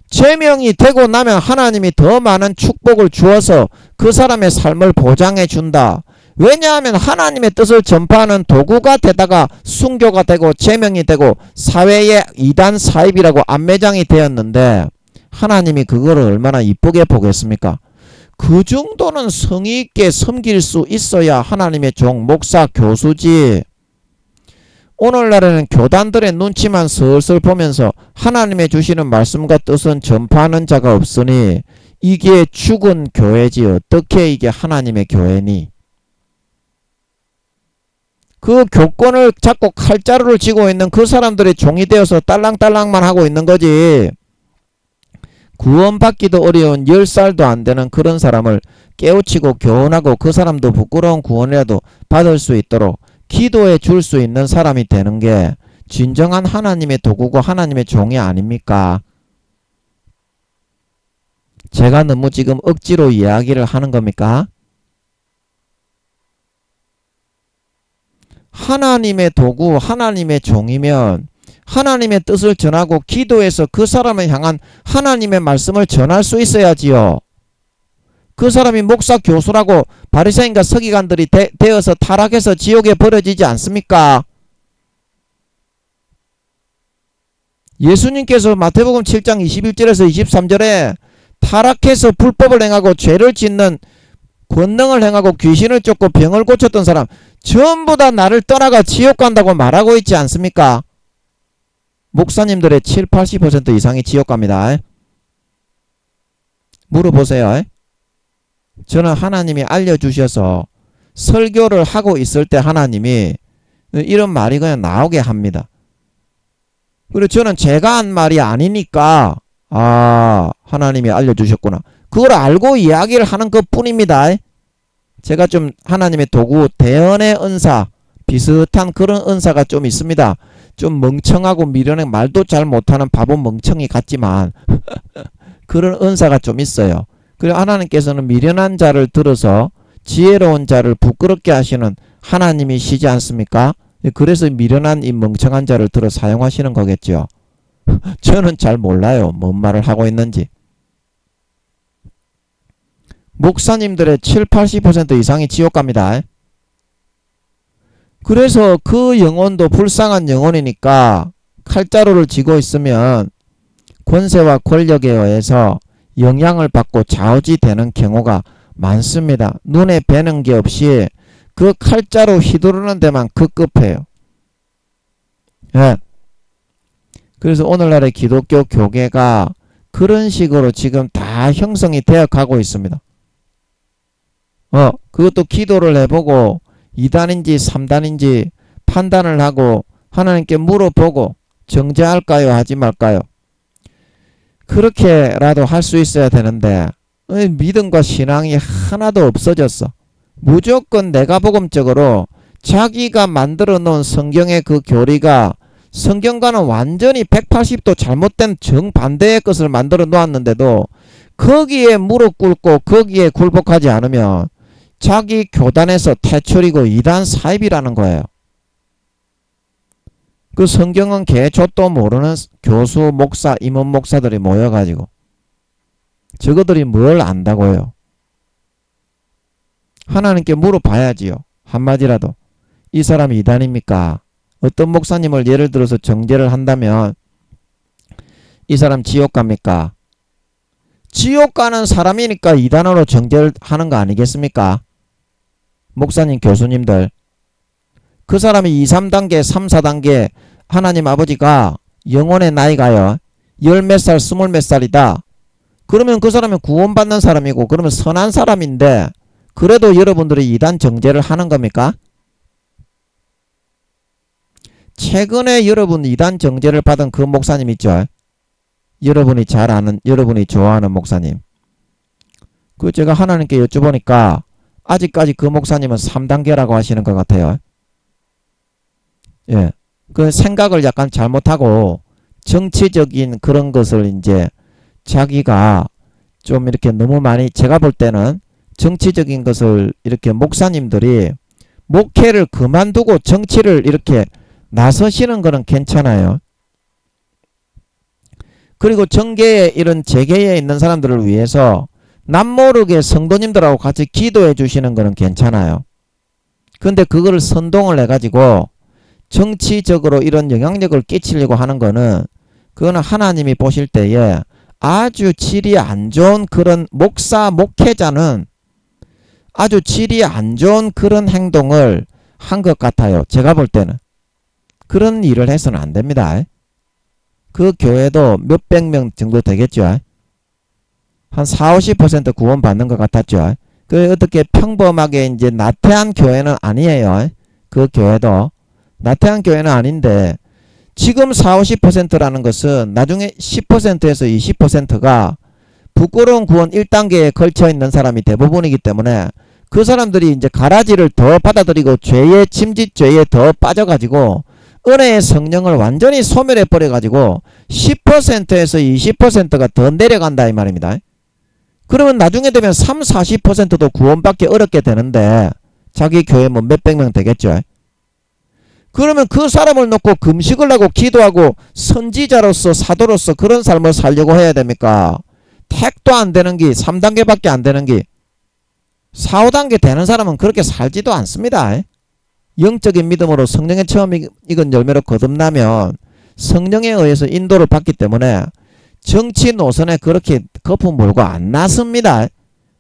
제명이 되고 나면 하나님이 더 많은 축복을 주어서 그 사람의 삶을 보장해 준다. 왜냐하면 하나님의 뜻을 전파하는 도구가 되다가 순교가 되고 제명이 되고 사회의 이단 사입이라고 안매장이 되었는데, 하나님이 그거를 얼마나 이쁘게 보겠습니까? 그 정도는 성의 있게 섬길 수 있어야 하나님의 종, 목사, 교수지. 오늘날에는 교단들의 눈치만 슬슬 보면서 하나님의 주시는 말씀과 뜻은 전파하는 자가 없으니 이게 죽은 교회지. 어떻게 이게 하나님의 교회니? 그 교권을 잡고 칼자루를 쥐고 있는 그 사람들의 종이 되어서 딸랑딸랑만 하고 있는 거지. 구원받기도 어려운 10살도 안 되는 그런 사람을 깨우치고 교훈하고 그 사람도 부끄러운 구원이라도 받을 수 있도록 기도해 줄 수 있는 사람이 되는 게 진정한 하나님의 도구고 하나님의 종이 아닙니까? 제가 너무 지금 억지로 이야기를 하는 겁니까? 하나님의 도구, 하나님의 종이면 하나님의 뜻을 전하고 기도해서 그 사람을 향한 하나님의 말씀을 전할 수 있어야지요. 그 사람이 목사, 교수라고 바리새인과 서기관들이 되어서 타락해서 지옥에 버려지지 않습니까? 예수님께서 마태복음 7장 21절에서 23절에 타락해서 불법을 행하고 죄를 짓는 권능을 행하고 귀신을 쫓고 병을 고쳤던 사람 전부 다 나를 떠나가 지옥 간다고 말하고 있지 않습니까? 목사님들의 7, 80% 이상이 지옥 갑니다. 물어보세요. 저는 하나님이 알려주셔서 설교를 하고 있을 때 하나님이 이런 말이 그냥 나오게 합니다. 그리고 저는 제가 한 말이 아니니까 하나님이 알려주셨구나. 그걸 알고 이야기를 하는 것 뿐입니다. 제가 좀 하나님의 도구, 대언의 은사, 비슷한 그런 은사가 좀 있습니다. 좀 멍청하고 미련한 말도 잘 못하는 바보 멍청이 같지만 그런 은사가 좀 있어요. 그리고 하나님께서는 미련한 자를 들어서 지혜로운 자를 부끄럽게 하시는 하나님이시지 않습니까? 그래서 미련한 이 멍청한 자를 들어 사용하시는 거겠죠. 저는 잘 몰라요. 뭔 말을 하고 있는지. 목사님들의 7, 80% 이상이 지옥 갑니다. 그래서 그 영혼도 불쌍한 영혼이니까 칼자루를 쥐고 있으면 권세와 권력에 의해서 영향을 받고 좌우지되는 경우가 많습니다. 눈에 뵈는 게 없이 그 칼자루 휘두르는 데만 급급해요. 예. 그래서 오늘날의 기독교 교계가 그런 식으로 지금 다 형성이 되어 가고 있습니다. 그것도 기도를 해보고 2단인지 3단인지 판단을 하고 하나님께 물어보고 정죄할까요? 하지 말까요? 그렇게라도 할 수 있어야 되는데 믿음과 신앙이 하나도 없어졌어. 무조건 내가 복음적으로 자기가 만들어 놓은 성경의 그 교리가 성경과는 완전히 180도 잘못된 정반대의 것을 만들어 놓았는데도 거기에 무릎 꿇고 거기에 굴복하지 않으면 자기 교단에서 퇴출이고 이단 사입이라는 거예요. 그 성경은 개족도 모르는 교수, 목사, 임원 목사들이 모여가지고 저거들이 뭘 안다고요. 하나님께 물어봐야지요. 한마디라도. 이 사람이 이단입니까? 어떤 목사님을 예를 들어서 정죄를 한다면 이 사람 지옥 갑니까? 지옥 가는 사람이니까 이단으로 정죄를 하는 거 아니겠습니까? 목사님, 교수님들. 그 사람이 2, 3단계, 3, 4단계 하나님 아버지가 영혼의 나이가요. 10몇 살, 20몇 살이다. 그러면 그 사람은 구원받는 사람이고 그러면 선한 사람인데 그래도 여러분들이 이단 정죄를 하는 겁니까? 최근에 여러분 이단 정죄를 받은 그 목사님 있죠? 여러분이 잘 아는, 여러분이 좋아하는 목사님. 그 제가 하나님께 여쭤보니까 아직까지 그 목사님은 3단계라고 하시는 것 같아요. 예. 그 생각을 약간 잘못하고 정치적인 그런 것을 이제 자기가 좀 이렇게 너무 많이, 제가 볼 때는 정치적인 것을 이렇게 목사님들이 목회를 그만두고 정치를 이렇게 나서시는 거는 괜찮아요. 그리고 정계에 이런 재계에 있는 사람들을 위해서 남모르게 성도님들하고 같이 기도해 주시는 거는 괜찮아요. 근데 그거를 선동을 해가지고 정치적으로 이런 영향력을 끼치려고 하는 거는 그거는 하나님이 보실 때에 아주 질이 안 좋은 그런 목사, 목회자는 아주 질이 안 좋은 그런 행동을 한 것 같아요. 제가 볼 때는. 그런 일을 해서는 안 됩니다. 그 교회도 몇백 명 정도 되겠죠. 한 40, 50% 구원 받는 것 같았죠. 그 어떻게 평범하게 이제 나태한 교회는 아니에요. 그 교회도 나태한 교회는 아닌데 지금 40, 50%라는 것은 나중에 10%에서 20%가 부끄러운 구원 1단계에 걸쳐 있는 사람이 대부분이기 때문에 그 사람들이 이제 가라지를 더 받아들이고 죄의 침짓죄에 더 빠져가지고 은혜의 성령을 완전히 소멸해 버려가지고 10%에서 20%가 더 내려간다 이 말입니다. 그러면 나중에 되면 3, 40%도 구원받기 어렵게 되는데 자기 교회 뭐 몇백 명 되겠죠. 그러면 그 사람을 놓고 금식을 하고 기도하고 선지자로서 사도로서 그런 삶을 살려고 해야 됩니까? 택도 안 되는 게 3단계밖에 안 되는 게 4, 5단계 되는 사람은 그렇게 살지도 않습니다. 영적인 믿음으로 성령의 처음 익은 열매로 거듭나면 성령에 의해서 인도를 받기 때문에 정치 노선에 그렇게 거품 몰고 안 났습니다.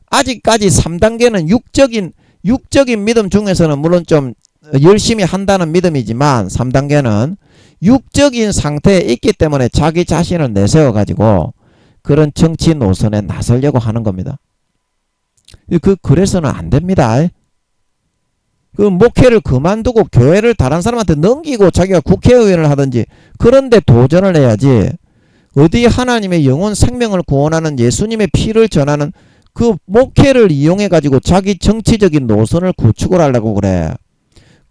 아직까지 3단계는 육적인 믿음 중에서는 물론 좀 열심히 한다는 믿음이지만 3단계는 육적인 상태에 있기 때문에 자기 자신을 내세워 가지고 그런 정치 노선에 나서려고 하는 겁니다. 그래서는 안 됩니다. 그 목회를 그만두고 교회를 다른 사람한테 넘기고 자기가 국회의원을 하든지 그런데 도전을 해야지 어디 하나님의 영혼 생명을 구원하는 예수님의 피를 전하는 그 목회를 이용해 가지고 자기 정치적인 노선을 구축을 하려고 그래.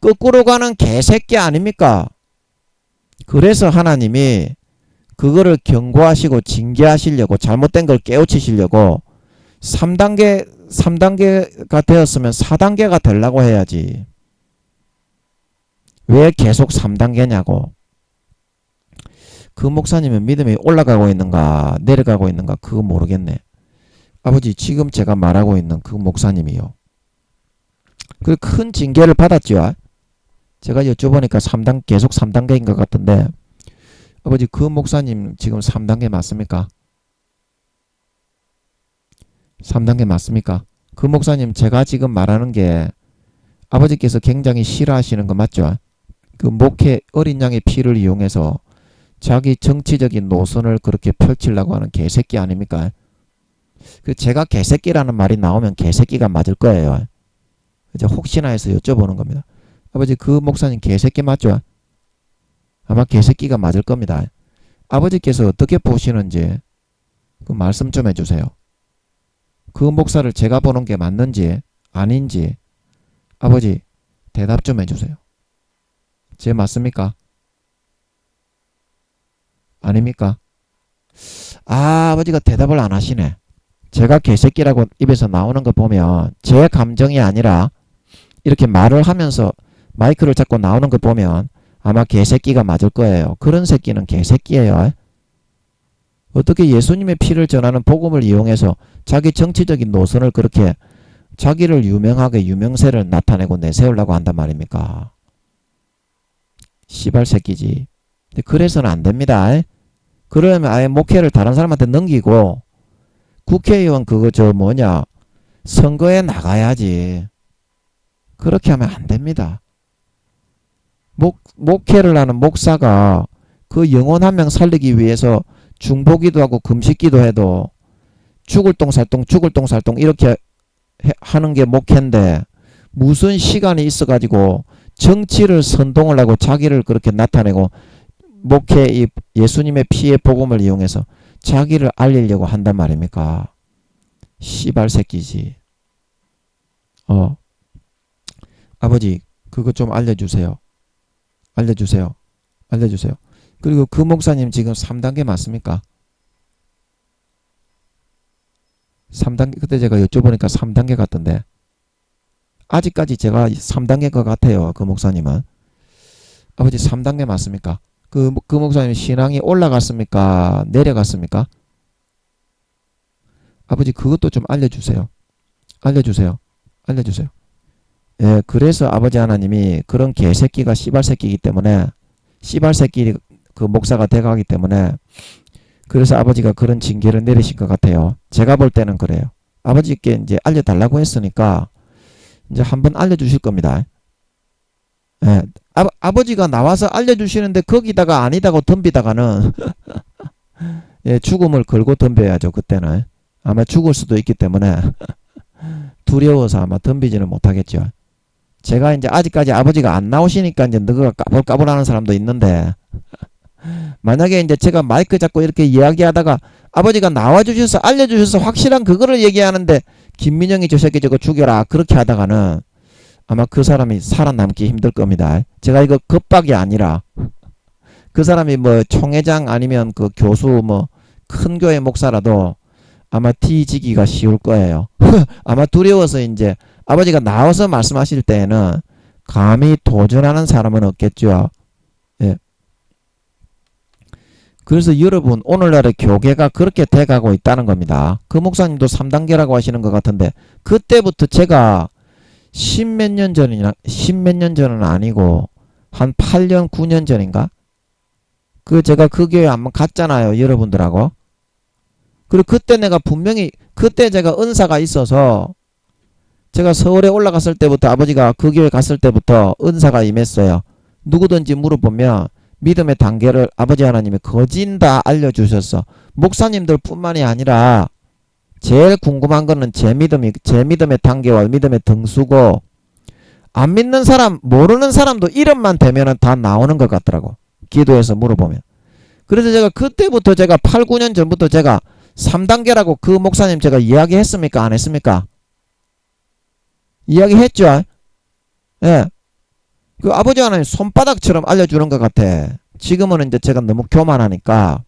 거꾸로 가는 개새끼 아닙니까? 그래서 하나님이 그거를 경고하시고 징계하시려고 잘못된 걸 깨우치시려고 3단계가 되었으면 4단계가 되려고 해야지. 왜 계속 3단계냐고. 그 목사님은 믿음이 올라가고 있는가 내려가고 있는가 그거 모르겠네. 아버지 지금 제가 말하고 있는 그 목사님이요. 그 큰 징계를 받았죠. 제가 여쭤보니까 3단 계속 3단계인 것 같은데 아버지 그 목사님 지금 3단계 맞습니까? 3단계 맞습니까? 그 목사님 제가 지금 말하는 게 아버지께서 굉장히 싫어하시는 거 맞죠? 그 목회 어린 양의 피를 이용해서 자기 정치적인 노선을 그렇게 펼치려고 하는 개새끼 아닙니까? 그 제가 개새끼라는 말이 나오면 개새끼가 맞을 거예요. 이제 혹시나 해서 여쭤보는 겁니다. 아버지 그 목사님 개새끼 맞죠? 아마 개새끼가 맞을 겁니다. 아버지께서 어떻게 보시는지 그 말씀 좀 해주세요. 그 목사를 제가 보는 게 맞는지 아닌지 아버지 대답 좀 해주세요. 제 맞습니까? 아닙니까? 아버지가 대답을 안 하시네. 제가 개새끼라고 입에서 나오는 거 보면 제 감정이 아니라 이렇게 말을 하면서 마이크를 잡고 나오는 거 보면 아마 개새끼가 맞을 거예요. 그런 새끼는 개새끼예요. 어떻게 예수님의 피를 전하는 복음을 이용해서 자기 정치적인 노선을 그렇게 자기를 유명하게 유명세를 나타내고 내세우려고 한단 말입니까? 씨발 새끼지. 그래서는 안 됩니다. 그러면 아예 목회를 다른 사람한테 넘기고 국회의원 그거 선거에 나가야지. 그렇게 하면 안 됩니다. 목회를 하는 목사가 그 영혼 한 명 살리기 위해서 중보기도 하고 금식기도 해도 죽을 똥살똥 이렇게 하는 게 목회인데 무슨 시간이 있어가지고 정치를 선동을 하고 자기를 그렇게 나타내고 목회 이 예수님의 피의 복음을 이용해서 자기를 알리려고 한단 말입니까? 씨발 새끼지. 아버지 그거 좀 알려주세요. 알려주세요. 그리고 그 목사님 지금 3단계 맞습니까? 3단계 그때 제가 여쭤보니까 3단계 같던데 아직까지 제가 3단계인 것 같아요. 그 목사님은. 아버지 3단계 맞습니까? 그 목사님 신앙이 올라갔습니까? 내려갔습니까? 아버지 그것도 좀 알려주세요. 예, 그래서 아버지 하나님이 그런 개새끼가 씨발새끼이기 때문에 씨발새끼 그 목사가 돼가기 때문에 그래서 아버지가 그런 징계를 내리신 것 같아요. 제가 볼 때는 그래요. 아버지께 이제 알려달라고 했으니까 이제 한번 알려주실 겁니다. 예, 아버지가 나와서 알려주시는데 거기다가 아니다고 덤비다가는 예, 죽음을 걸고 덤벼야죠. 그때는 아마 죽을 수도 있기 때문에 두려워서 아마 덤비지는 못하겠죠. 제가 이제 아직까지 아버지가 안 나오시니까 이제 너가 까불까불하는 사람도 있는데 만약에 이제 제가 마이크 잡고 이렇게 이야기하다가 아버지가 나와주셔서 알려주셔서 확실한 그거를 얘기하는데 김민영이 저 새끼 저거 죽여라 그렇게 하다가는 아마 그 사람이 살아남기 힘들 겁니다. 제가 이거 겁박이 아니라 그 사람이 뭐 총회장 아니면 그 교수 뭐 큰 교회 목사라도 아마 뒤지기가 쉬울 거예요. 아마 두려워서 이제 아버지가 나와서 말씀하실 때에는 감히 도전하는 사람은 없겠죠. 예. 그래서 여러분 오늘날의 교계가 그렇게 돼가고 있다는 겁니다. 그 목사님도 3단계라고 하시는 것 같은데 그때부터 제가 십몇 년 전은 아니고 한 8년 9년 전인가 그 제가 그 교회 한번 갔잖아요. 여러분들하고. 그리고 그때 내가 분명히 그때 제가 은사가 있어서 제가 서울에 올라갔을 때부터 아버지가 그 교회 갔을 때부터 은사가 임했어요. 누구든지 물어보면 믿음의 단계를 아버지 하나님이 거진 다 알려주셨어. 목사님들 뿐만이 아니라 제일 궁금한 거는 제 믿음의 단계와 믿음의 등수고 안 믿는 사람 모르는 사람도 이름만 대면은 다 나오는 것 같더라고. 기도해서 물어보면. 그래서 제가 그때부터 제가 8, 9년 전부터 제가 3단계라고 그 목사님 제가 이야기했습니까? 안 했습니까? 이야기했죠? 예. 그 아버지 하나님 손바닥처럼 알려주는 것 같아. 지금은 이제 제가 너무 교만하니까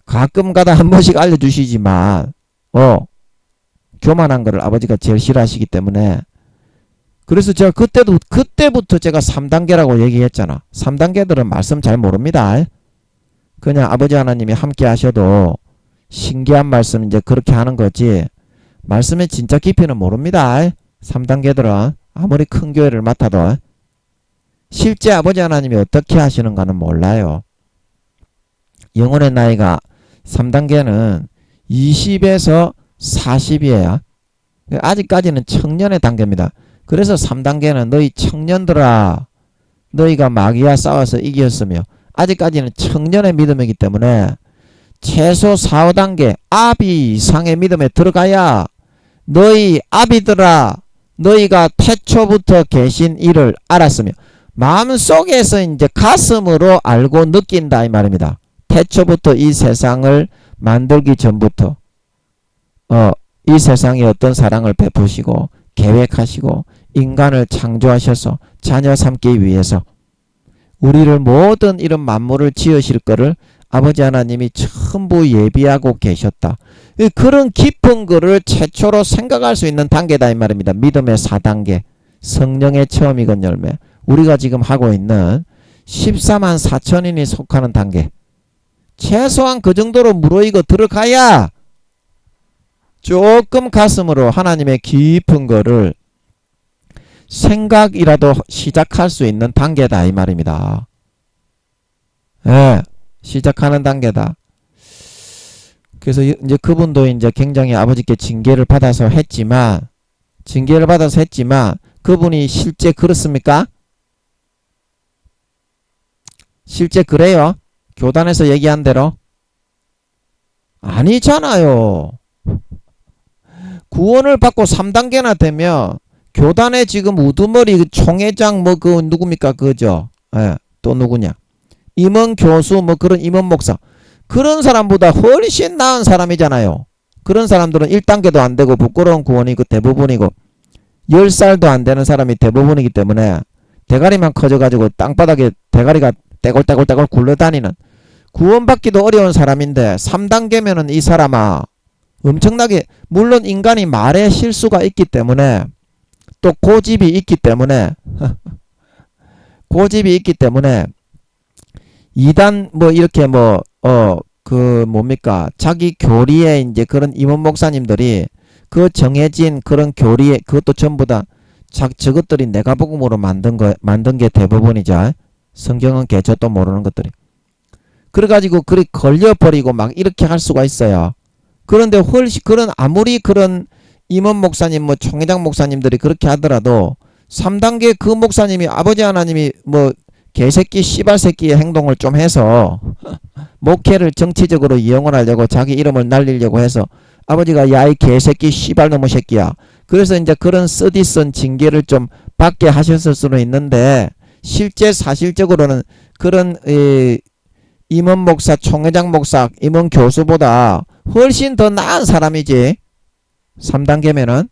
가끔 가다 한 번씩 알려주시지만 교만한 거를 아버지가 제일 싫어하시기 때문에 그래서 제가 그때부터 제가 3단계라고 얘기했잖아. 3단계들은 말씀 잘 모릅니다. 그냥 아버지 하나님이 함께 하셔도 신기한 말씀 이제 그렇게 하는 거지 말씀의 진짜 깊이는 모릅니다. 3단계들은 아무리 큰 교회를 맡아도 실제 아버지 하나님이 어떻게 하시는가는 몰라요. 영혼의 나이가 3단계는 20에서 40이에요. 아직까지는 청년의 단계입니다. 그래서 3단계는 너희 청년들아 너희가 마귀와 싸워서 이겼으며 아직까지는 청년의 믿음이기 때문에 최소 4, 5단계 아비 이상의 믿음에 들어가야 너희 아비들아 너희가 태초부터 계신 이를 알았으며 마음속에서 이제 가슴으로 알고 느낀다 이 말입니다. 태초부터 이 세상을 만들기 전부터 이 세상에 어떤 사랑을 베푸시고 계획하시고 인간을 창조하셔서 자녀 삼기 위해서 우리를 모든 이런 만물을 지으실 거를 아버지 하나님이 전부 예비하고 계셨다. 그런 깊은 거를 최초로 생각할 수 있는 단계다 이 말입니다. 믿음의 4단계 성령의 처음 익은 열매 우리가 지금 하고 있는 14만 4천인이 속하는 단계 최소한 그 정도로 무르익어 들어가야 조금 가슴으로 하나님의 깊은 거를 생각이라도 시작할 수 있는 단계다 이 말입니다. 예, 시작하는 단계다. 그래서 이제 그분도 이제 굉장히 아버지께 징계를 받아서 했지만 그분이 실제 그렇습니까? 실제 그래요? 교단에서 얘기한 대로? 아니잖아요. 구원을 받고 3단계나 되면 교단에 지금 우두머리 그 총회장 뭐 그 누굽니까 그죠? 예, 또 누구냐? 임원 교수 뭐 그런 임원 목사 그런 사람보다 훨씬 나은 사람이잖아요. 그런 사람들은 1단계도 안 되고 부끄러운 구원이 그 대부분이고 10살도 안 되는 사람이 대부분이기 때문에 대가리만 커져가지고 땅바닥에 대가리가 떼골떼골떼골 굴러다니는 구원받기도 어려운 사람인데 3단계면은 이 사람아 엄청나게 물론 인간이 말에 실수가 있기 때문에 또 고집이 있기 때문에 2단 뭐 이렇게 뭐 그 뭡니까 자기 교리에 이제 그런 임원 목사님들이 그 정해진 그런 교리에 그것도 전부 다 저것들이 내가 복음으로 만든 게 대부분이죠. 성경은 개저도 모르는 것들이. 그래가지고 그리 걸려버리고 막 이렇게 할 수가 있어요. 그런데 훨씬 아무리 그런 임원 목사님 뭐 총회장 목사님들이 그렇게 하더라도 3단계 그 목사님이 아버지 하나님이 뭐 개새끼 씨발새끼의 행동을 좀 해서 목회를 정치적으로 이용을 하려고 자기 이름을 날리려고 해서 아버지가 야 이 개새끼 씨발놈의 새끼야. 그래서 이제 그런 쓰디쓴 징계를 좀 받게 하셨을 수는 있는데 실제 사실적으로는 그런 임원 목사, 총회장 목사, 임원 교수보다 훨씬 더 나은 사람이지. 3단계면은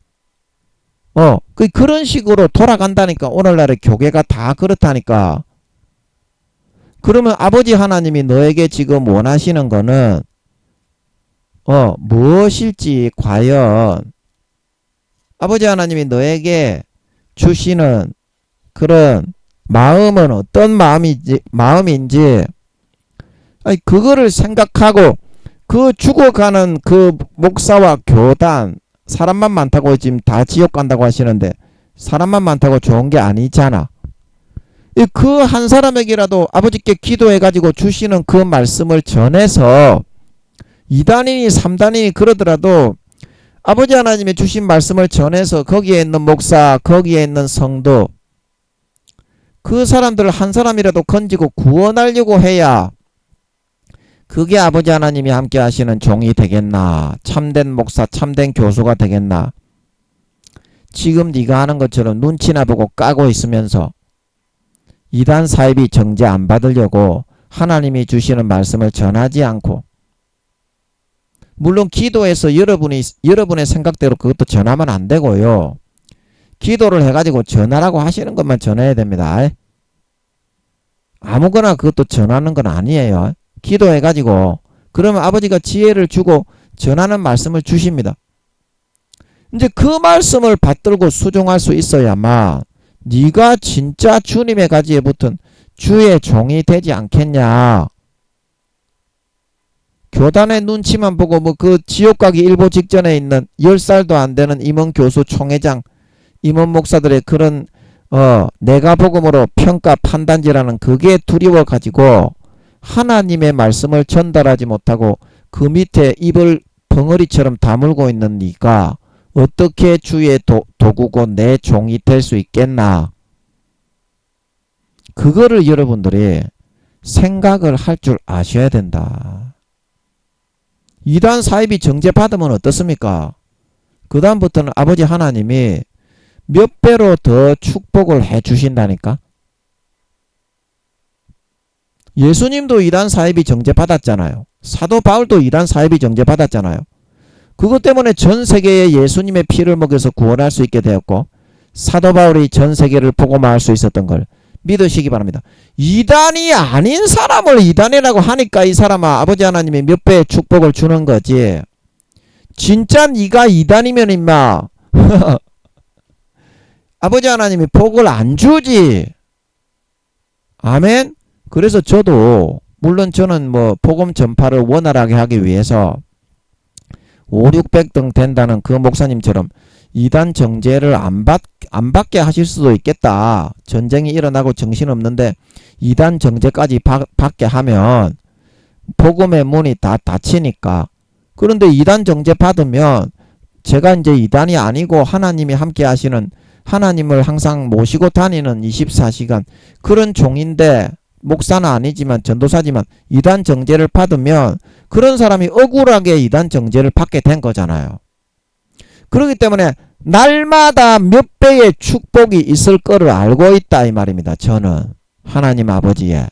그런 식으로 돌아간다니까. 오늘날의 교계가 다 그렇다니까. 그러면 아버지 하나님이 너에게 지금 원하시는 거는 무엇일지 과연 아버지 하나님이 너에게 주시는 그런 마음은 어떤 마음인지 아니 그거를 생각하고 그 죽어가는 그 목사와 교단 사람만 많다고 지금 다 지옥 간다고 하시는데 사람만 많다고 좋은 게 아니잖아. 그 한 사람에게라도 아버지께 기도해가지고 주시는 그 말씀을 전해서 2단이니 3단이니 그러더라도 아버지 하나님이 주신 말씀을 전해서 거기에 있는 목사, 거기에 있는 성도 그 사람들을 한 사람이라도 건지고 구원하려고 해야 그게 아버지 하나님이 함께 하시는 종이 되겠나. 참된 목사, 참된 교수가 되겠나. 지금 네가 하는 것처럼 눈치나 보고 까고 있으면서 2단 사입이 정죄 안 받으려고 하나님이 주시는 말씀을 전하지 않고 물론 기도해서 여러분의 생각대로 그것도 전하면 안 되고요. 기도를 해가지고 전하라고 하시는 것만 전해야 됩니다. 아무거나 그것도 전하는 건 아니에요. 기도해가지고 그러면 아버지가 지혜를 주고 전하는 말씀을 주십니다. 이제 그 말씀을 받들고 수종할 수 있어야만 네가 진짜 주님의 가지에 붙은 주의 종이 되지 않겠냐. 교단의 눈치만 보고 뭐 그 지옥 가기 일보 직전에 있는 10살도 안 되는 임원 교수 총회장 임원 목사들의 그런 내가 복음으로 평가 판단지라는 그게 두려워 가지고 하나님의 말씀을 전달하지 못하고 그 밑에 입을 벙어리처럼 다물고 있는 네가 어떻게 주의 도구고 내 종이 될 수 있겠나. 그거를 여러분들이 생각을 할 줄 아셔야 된다. 2단 사입이 정죄받으면 어떻습니까? 그 다음부터는 아버지 하나님이 몇 배로 더 축복을 해 주신다니까. 예수님도 2단 사입이 정죄받았잖아요. 사도 바울도 2단 사입이 정죄받았잖아요. 그것 때문에 전 세계에 예수님의 피를 먹여서 구원할 수 있게 되었고 사도 바울이 전 세계를 복음화할 수 있었던 걸 믿으시기 바랍니다. 2단이 아닌 사람을 2단이라고 하니까 이 사람아 아버지 하나님이 몇 배의 축복을 주는 거지. 진짜 네가 2단이면 임마 아버지 하나님이 복을 안 주지. 아멘. 그래서 저도 물론 저는 뭐 복음 전파를 원활하게 하기 위해서 5, 600등 된다는 그 목사님처럼 2단 정죄를 안 받게 하실 수도 있겠다. 전쟁이 일어나고 정신없는데 2단 정죄까지 받게 하면 복음의 문이 다 닫히니까. 그런데 2단 정죄 받으면 제가 이제 2단이 아니고 하나님이 함께 하시는 하나님을 항상 모시고 다니는 24시간 그런 종인데 목사는 아니지만 전도사지만 2단 정죄를 받으면 그런 사람이 억울하게 2단 정죄를 받게 된 거잖아요. 그렇기 때문에 날마다 몇 배의 축복이 있을 거를 알고 있다 이 말입니다. 저는 하나님 아버지의.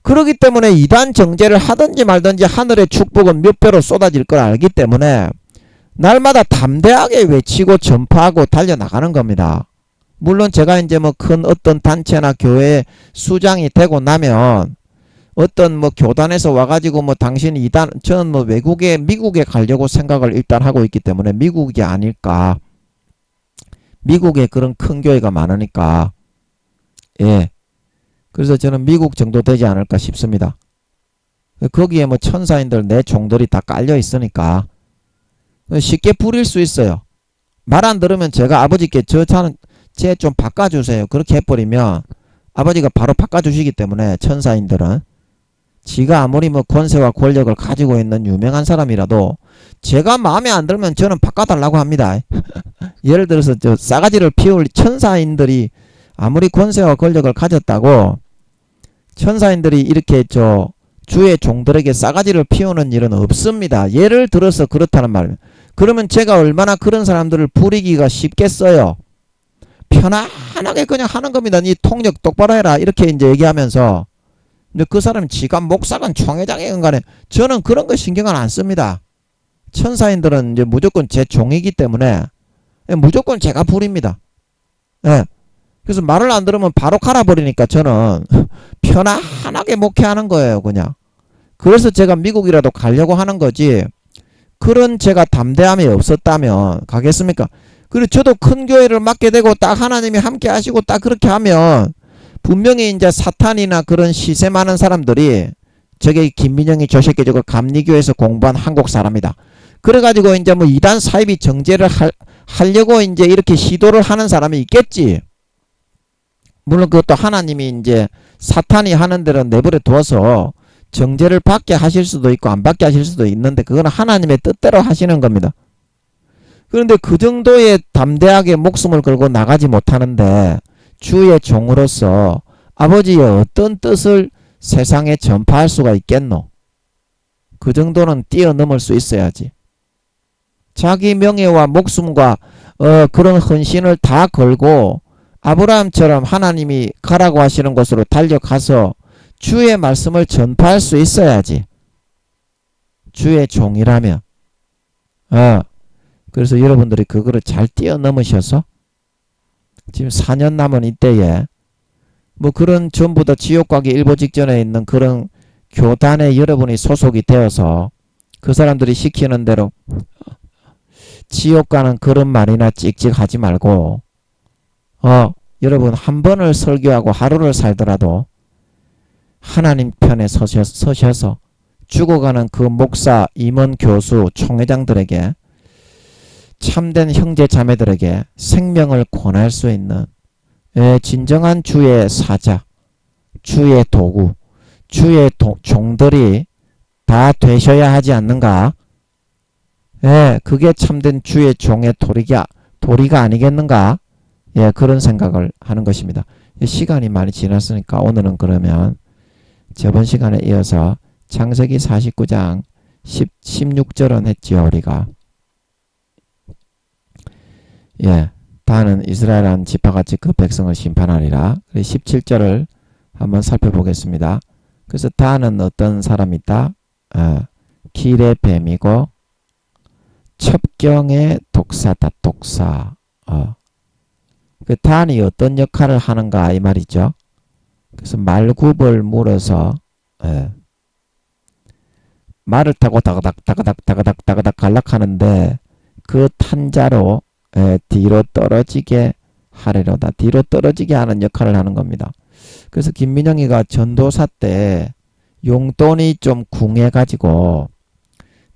그렇기 때문에 2단 정죄를 하든지 말든지 하늘의 축복은 몇 배로 쏟아질 걸 알기 때문에 날마다 담대하게 외치고 전파하고 달려나가는 겁니다. 물론 제가 이제 뭐 큰 어떤 단체나 교회 수장이 되고 나면 어떤 뭐 교단에서 와가지고 뭐 당신 2단 저는 뭐 미국에 가려고 생각을 일단 하고 있기 때문에 미국이 아닐까. 미국에 그런 큰 교회가 많으니까 예. 그래서 저는 미국 정도 되지 않을까 싶습니다. 거기에 뭐 천사인들 내 종들이 다 깔려 있으니까 쉽게 부릴 수 있어요. 말 안 들으면 제가 아버지께 저 차는 쟤 좀 바꿔주세요. 그렇게 해버리면 아버지가 바로 바꿔주시기 때문에 천사인들은 지가 아무리 뭐 권세와 권력을 가지고 있는 유명한 사람이라도 제가 마음에 안 들면 저는 바꿔달라고 합니다. 예를 들어서 저 싸가지를 피울 천사인들이 아무리 권세와 권력을 가졌다고 천사인들이 이렇게 저 주의 종들에게 싸가지를 피우는 일은 없습니다. 예를 들어서 그렇다는 말이에요. 그러면 제가 얼마나 그런 사람들을 부리기가 쉽겠어요. 편안하게 그냥 하는 겁니다. 니 통역 똑바로 해라 이렇게 이제 얘기하면서. 근데 그 사람은 지가 목사건 총회장이건 간에 저는 그런 거 신경을 안 씁니다. 천사인들은 이제 무조건 제 종이기 때문에 무조건 제가 부립니다. 예. 그래서 말을 안 들으면 바로 갈아버리니까 저는 편안하게 목회하는 거예요, 그냥. 그래서 제가 미국이라도 가려고 하는 거지. 그런 제가 담대함이 없었다면 가겠습니까? 그리고 저도 큰 교회를 맡게 되고 딱 하나님이 함께 하시고 딱 그렇게 하면 분명히 이제 사탄이나 그런 시세 많은 사람들이 저게 김민영이 저 새끼 저거 감리교에서 공부한 한국 사람이다. 그래가지고 이제 뭐 이단 사이비 정제를 하려고 이제 이렇게 시도를 하는 사람이 있겠지. 물론 그것도 하나님이 이제 사탄이 하는 대로 내버려 두어서 정제를 받게 하실 수도 있고 안 받게 하실 수도 있는데 그거는 하나님의 뜻대로 하시는 겁니다. 그런데 그 정도의 담대하게 목숨을 걸고 나가지 못하는데 주의 종으로서 아버지의 어떤 뜻을 세상에 전파할 수가 있겠노? 그 정도는 뛰어넘을 수 있어야지. 자기 명예와 목숨과 그런 헌신을 다 걸고 아브라함처럼 하나님이 가라고 하시는 곳으로 달려가서 주의 말씀을 전파할 수 있어야지. 주의 종이라면. 그래서 여러분들이 그거를 잘 뛰어넘으셔서 지금 4년 남은 이때에 뭐 그런 전부 다 지옥 가기 일보 직전에 있는 그런 교단에 여러분이 소속이 되어서 그 사람들이 시키는 대로 지옥 가는 그런 말이나 찍찍하지 말고 여러분 한 번을 설교하고 하루를 살더라도 하나님 편에 서셔서 죽어가는 그 목사, 임원, 교수, 총회장들에게 참된 형제 자매들에게 생명을 권할 수 있는 진정한 주의 사자, 주의 도구, 주의 종들이 다 되셔야 하지 않는가? 그게 참된 주의 종의 도리가 아니겠는가? 그런 생각을 하는 것입니다. 시간이 많이 지났으니까 오늘은 그러면 저번 시간에 이어서 창세기 49장 16절은 했지요, 우리가. 다는 이스라엘한 지파같이 그 백성을 심판하리라. 17절을 한번 살펴보겠습니다. 그래서 다는 어떤 사람이다? 길의 뱀이고 첩경의 독사다. 독사. 그 단이 어떤 역할을 하는가 이 말이죠. 그래서 말굽을 물어서 말을 타고 다가닥 갈락하는데 그 탄자로 뒤로 떨어지게 하려다. 뒤로 떨어지게 하는 역할을 하는 겁니다. 그래서 김민영이가 전도사 때 용돈이 좀 궁해가지고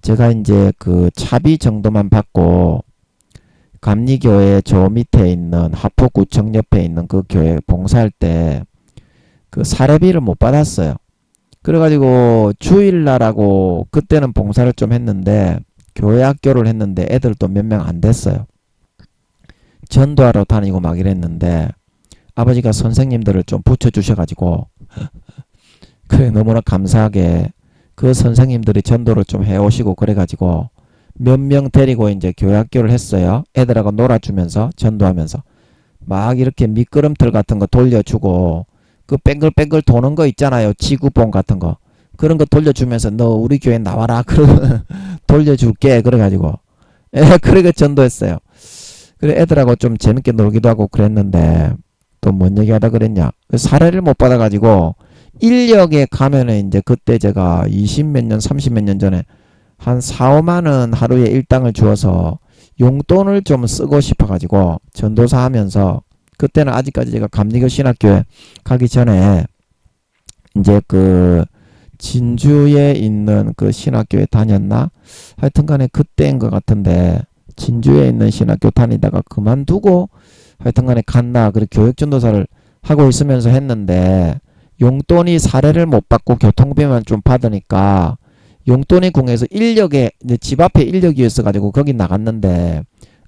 제가 이제 그 차비 정도만 받고 감리교회 저 밑에 있는 하포구청 옆에 있는 그 교회 봉사할 때 그 사례비를 못 받았어요. 그래가지고 주일날하고 그때는 봉사를 좀 했는데 교회 학교를 했는데 애들도 몇 명 안 됐어요. 전도하러 다니고 막 이랬는데 아버지가 선생님들을 좀 붙여주셔가지고 그래 너무나 감사하게 그 선생님들이 전도를 좀 해오시고 그래가지고 몇 명 데리고 이제 교회 학교를 했어요. 애들하고 놀아주면서 전도하면서 막 이렇게 미끄럼틀 같은 거 돌려주고 그 뺑글뺑글 도는 거 있잖아요. 지구본 같은 거 그런 거 돌려주면서 너 우리 교회 나와라 그러면 돌려줄게 그래가지고 그렇게 전도했어요. 그래 애들하고 좀 재밌게 놀기도 하고 그랬는데 또 뭔 얘기하다 그랬냐, 사례를 못 받아가지고 인력에 가면은 이제 그때 제가 20몇 년 30몇 년 전에 한 4, 5만원 하루에 일당을 주어서 용돈을 좀 쓰고 싶어가지고 전도사 하면서 그때는 아직까지 제가 감리교 신학교에 가기 전에 이제 그 진주에 있는 그 신학교에 다녔나? 하여튼간에 그때인 것 같은데 진주에 있는 신학교 다니다가 그만두고 하여튼간에 갔나? 그리고 교육전도사를 하고 있으면서 했는데 용돈이 사례를 못 받고 교통비만 좀 받으니까 용돈이 궁에서 인력에 이제 집 앞에 인력이 있어가지고 거기 나갔는데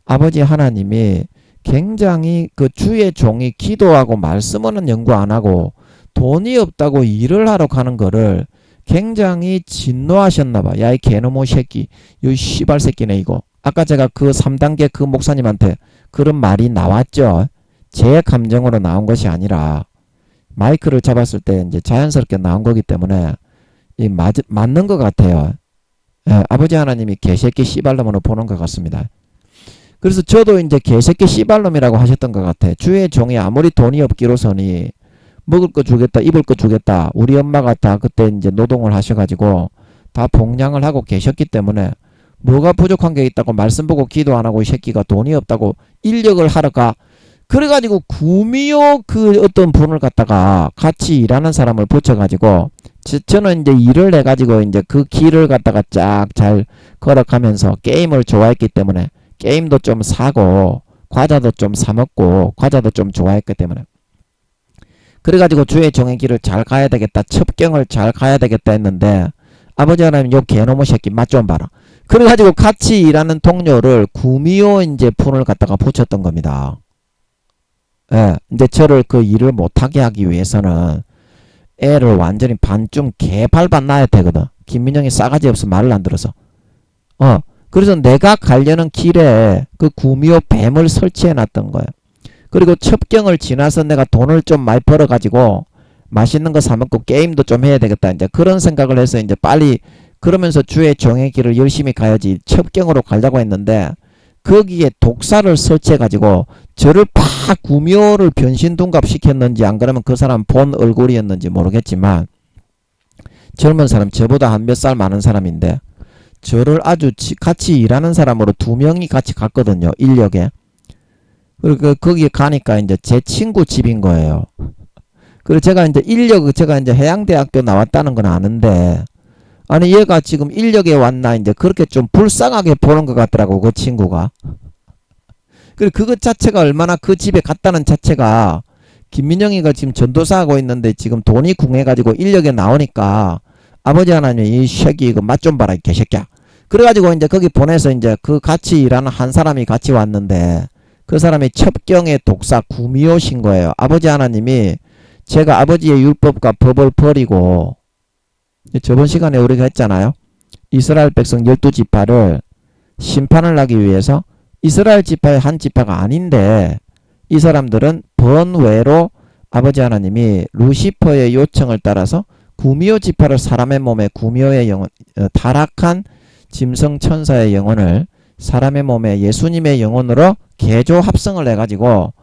아버지 하나님이 굉장히 그 주의 종이 기도하고 말씀은 연구 안 하고 돈이 없다고 일을 하러 가는 거를 굉장히 진노하셨나봐. 야, 이 개놈의 새끼, 이 씨발 새끼네 이거. 아까 제가 그 3단계 그 목사님한테 그런 말이 나왔죠. 제 감정으로 나온 것이 아니라 마이크를 잡았을 때 이제 자연스럽게 나온 거기 때문에 맞는 것 같아요. 예, 아버지 하나님이 개새끼 씨발놈으로 보는 것 같습니다. 그래서 저도 이제 개새끼 씨발놈이라고 하셨던 것 같아. 주의 종이 아무리 돈이 없기로서니 먹을 거 주겠다, 입을 거 주겠다. 우리 엄마가 다 그때 이제 노동을 하셔가지고 다 봉양을 하고 계셨기 때문에 뭐가 부족한 게 있다고 말씀 보고 기도 안 하고 이 새끼가 돈이 없다고 인력을 하러 가. 그래가지고 구미호 그 어떤 분을 갖다가 같이 일하는 사람을 붙여가지고 저는 이제 일을 해가지고 이제 그 길을 갖다가 쫙 잘 걸어가면서 게임을 좋아했기 때문에 게임도 좀 사고 과자도 좀 사 먹고 과자도 좀 좋아했기 때문에 그래가지고 주의 종의 길을 잘 가야 되겠다, 첩경을 잘 가야 되겠다 했는데 아버지 하나님 요 개놈의 새끼 맛 좀 봐라. 그래가지고 같이 일하는 동료를 구미호 이제 분을 갖다가 붙였던 겁니다. 예, 이제 저를 그 일을 못하게 하기 위해서는 애를 완전히 반쯤 개발반 놔야 되거든. 김민영이 싸가지 없어 말을 안 들어서. 그래서 내가 가려는 길에 그 구미호 뱀을 설치해 놨던 거예요. 그리고 첩경을 지나서 내가 돈을 좀 많이 벌어가지고 맛있는 거 사먹고 게임도 좀 해야 되겠다. 이제 그런 생각을 해서 이제 빨리 그러면서 주의 종의 길을 열심히 가야지 첩경으로 가려고 했는데 거기에 독사를 설치해가지고 저를 팍 구미호를 변신둔갑 시켰는지 안 그러면 그 사람 본 얼굴이었는지 모르겠지만 젊은 사람 저보다 한 몇 살 많은 사람인데 저를 아주 같이 일하는 사람으로 2명이 같이 갔거든요. 인력에. 그리고 거기 가니까 이제 제 친구 집인 거예요. 그리고 제가 이제 제가 이제 해양대학교 나왔다는 건 아는데 아니 얘가 지금 인력에 왔나 이제 그렇게 좀 불쌍하게 보는 것 같더라고 그 친구가. 그리고 그것 자체가 얼마나 그 집에 갔다는 자체가 김민영이가 지금 전도사 하고 있는데 지금 돈이 궁해가지고 인력에 나오니까 아버지 하나님이 이 새끼 이거 맛 좀 봐라 이 개새끼야. 그래가지고 이제 거기 보내서 이제 그 같이 일하는 한 사람이 같이 왔는데 그 사람이 첩경의 독사 구미호신 거예요. 아버지 하나님이 제가 아버지의 율법과 법을 버리고 저번 시간에 우리가 했잖아요. 이스라엘 백성 12지파를 심판을 하기 위해서 이스라엘 지파의 한 지파가 아닌데 이 사람들은 번외로 아버지 하나님이 루시퍼의 요청을 따라서 구미호 지파를 사람의 몸에 구미호의 영혼, 타락한 짐승 천사의 영혼을 사람의 몸에 예수님의 영혼으로 개조 합성을 해가지고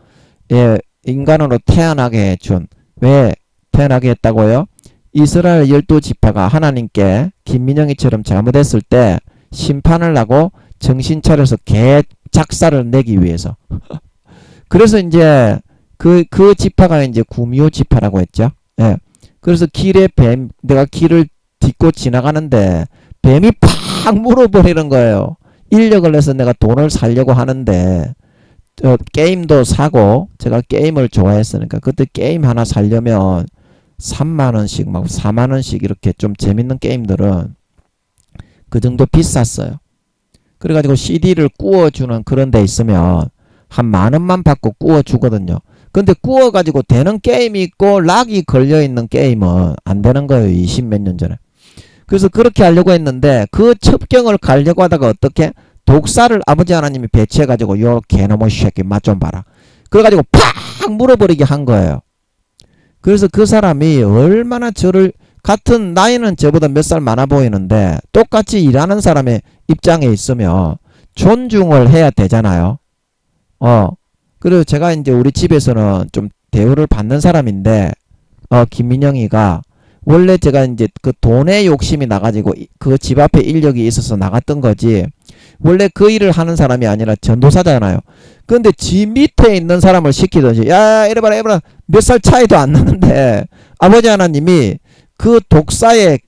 인간으로 태어나게 해준. 왜 태어나게 했다고요? 이스라엘 12지파가 하나님께 김민영이처럼 잘못했을 때 심판을 하고 정신 차려서 개 작사를 내기 위해서. 그래서 이제 그 지파가 이제 구미호 지파라고 했죠. 예. 그래서 길에 내가 길을 딛고 지나가는데 뱀이 팍 물어버리는 거예요. 인력을 내서 내가 돈을 살려고 하는데 게임도 사고 제가 게임을 좋아했으니까 그때 게임 하나 살려면 3만원씩 막 4만원씩 이렇게 좀 재밌는 게임들은 그 정도 비쌌어요. 그래가지고 CD를 구워주는 그런 데 있으면 한 만원만 받고 구워주거든요. 근데 구워가지고 되는 게임이 있고 락이 걸려있는 게임은 안 되는 거예요. 20 몇 년 전에. 그래서 그렇게 하려고 했는데 그 첩경을 가려고 하다가 어떻게 독사를 아버지 하나님이 배치해가지고 요 개놈의 새끼 맛 좀 봐라. 그래가지고 팍 물어버리게 한 거예요. 그래서 그 사람이 얼마나 저를 같은 나이는 저보다 몇 살 많아 보이는데 똑같이 일하는 사람의 입장에 있으면 존중을 해야 되잖아요. 그리고 제가 이제 우리 집에서는 좀 대우를 받는 사람인데 김민영이가 원래 제가 이제 그 돈에 욕심이 나가지고 그 집 앞에 인력이 있어서 나갔던 거지 원래 그 일을 하는 사람이 아니라 전도사잖아요. 근데 지 밑에 있는 사람을 시키든지 야 이래봐라 몇 살 차이도 안 나는데 아버지 하나님이 그 독사의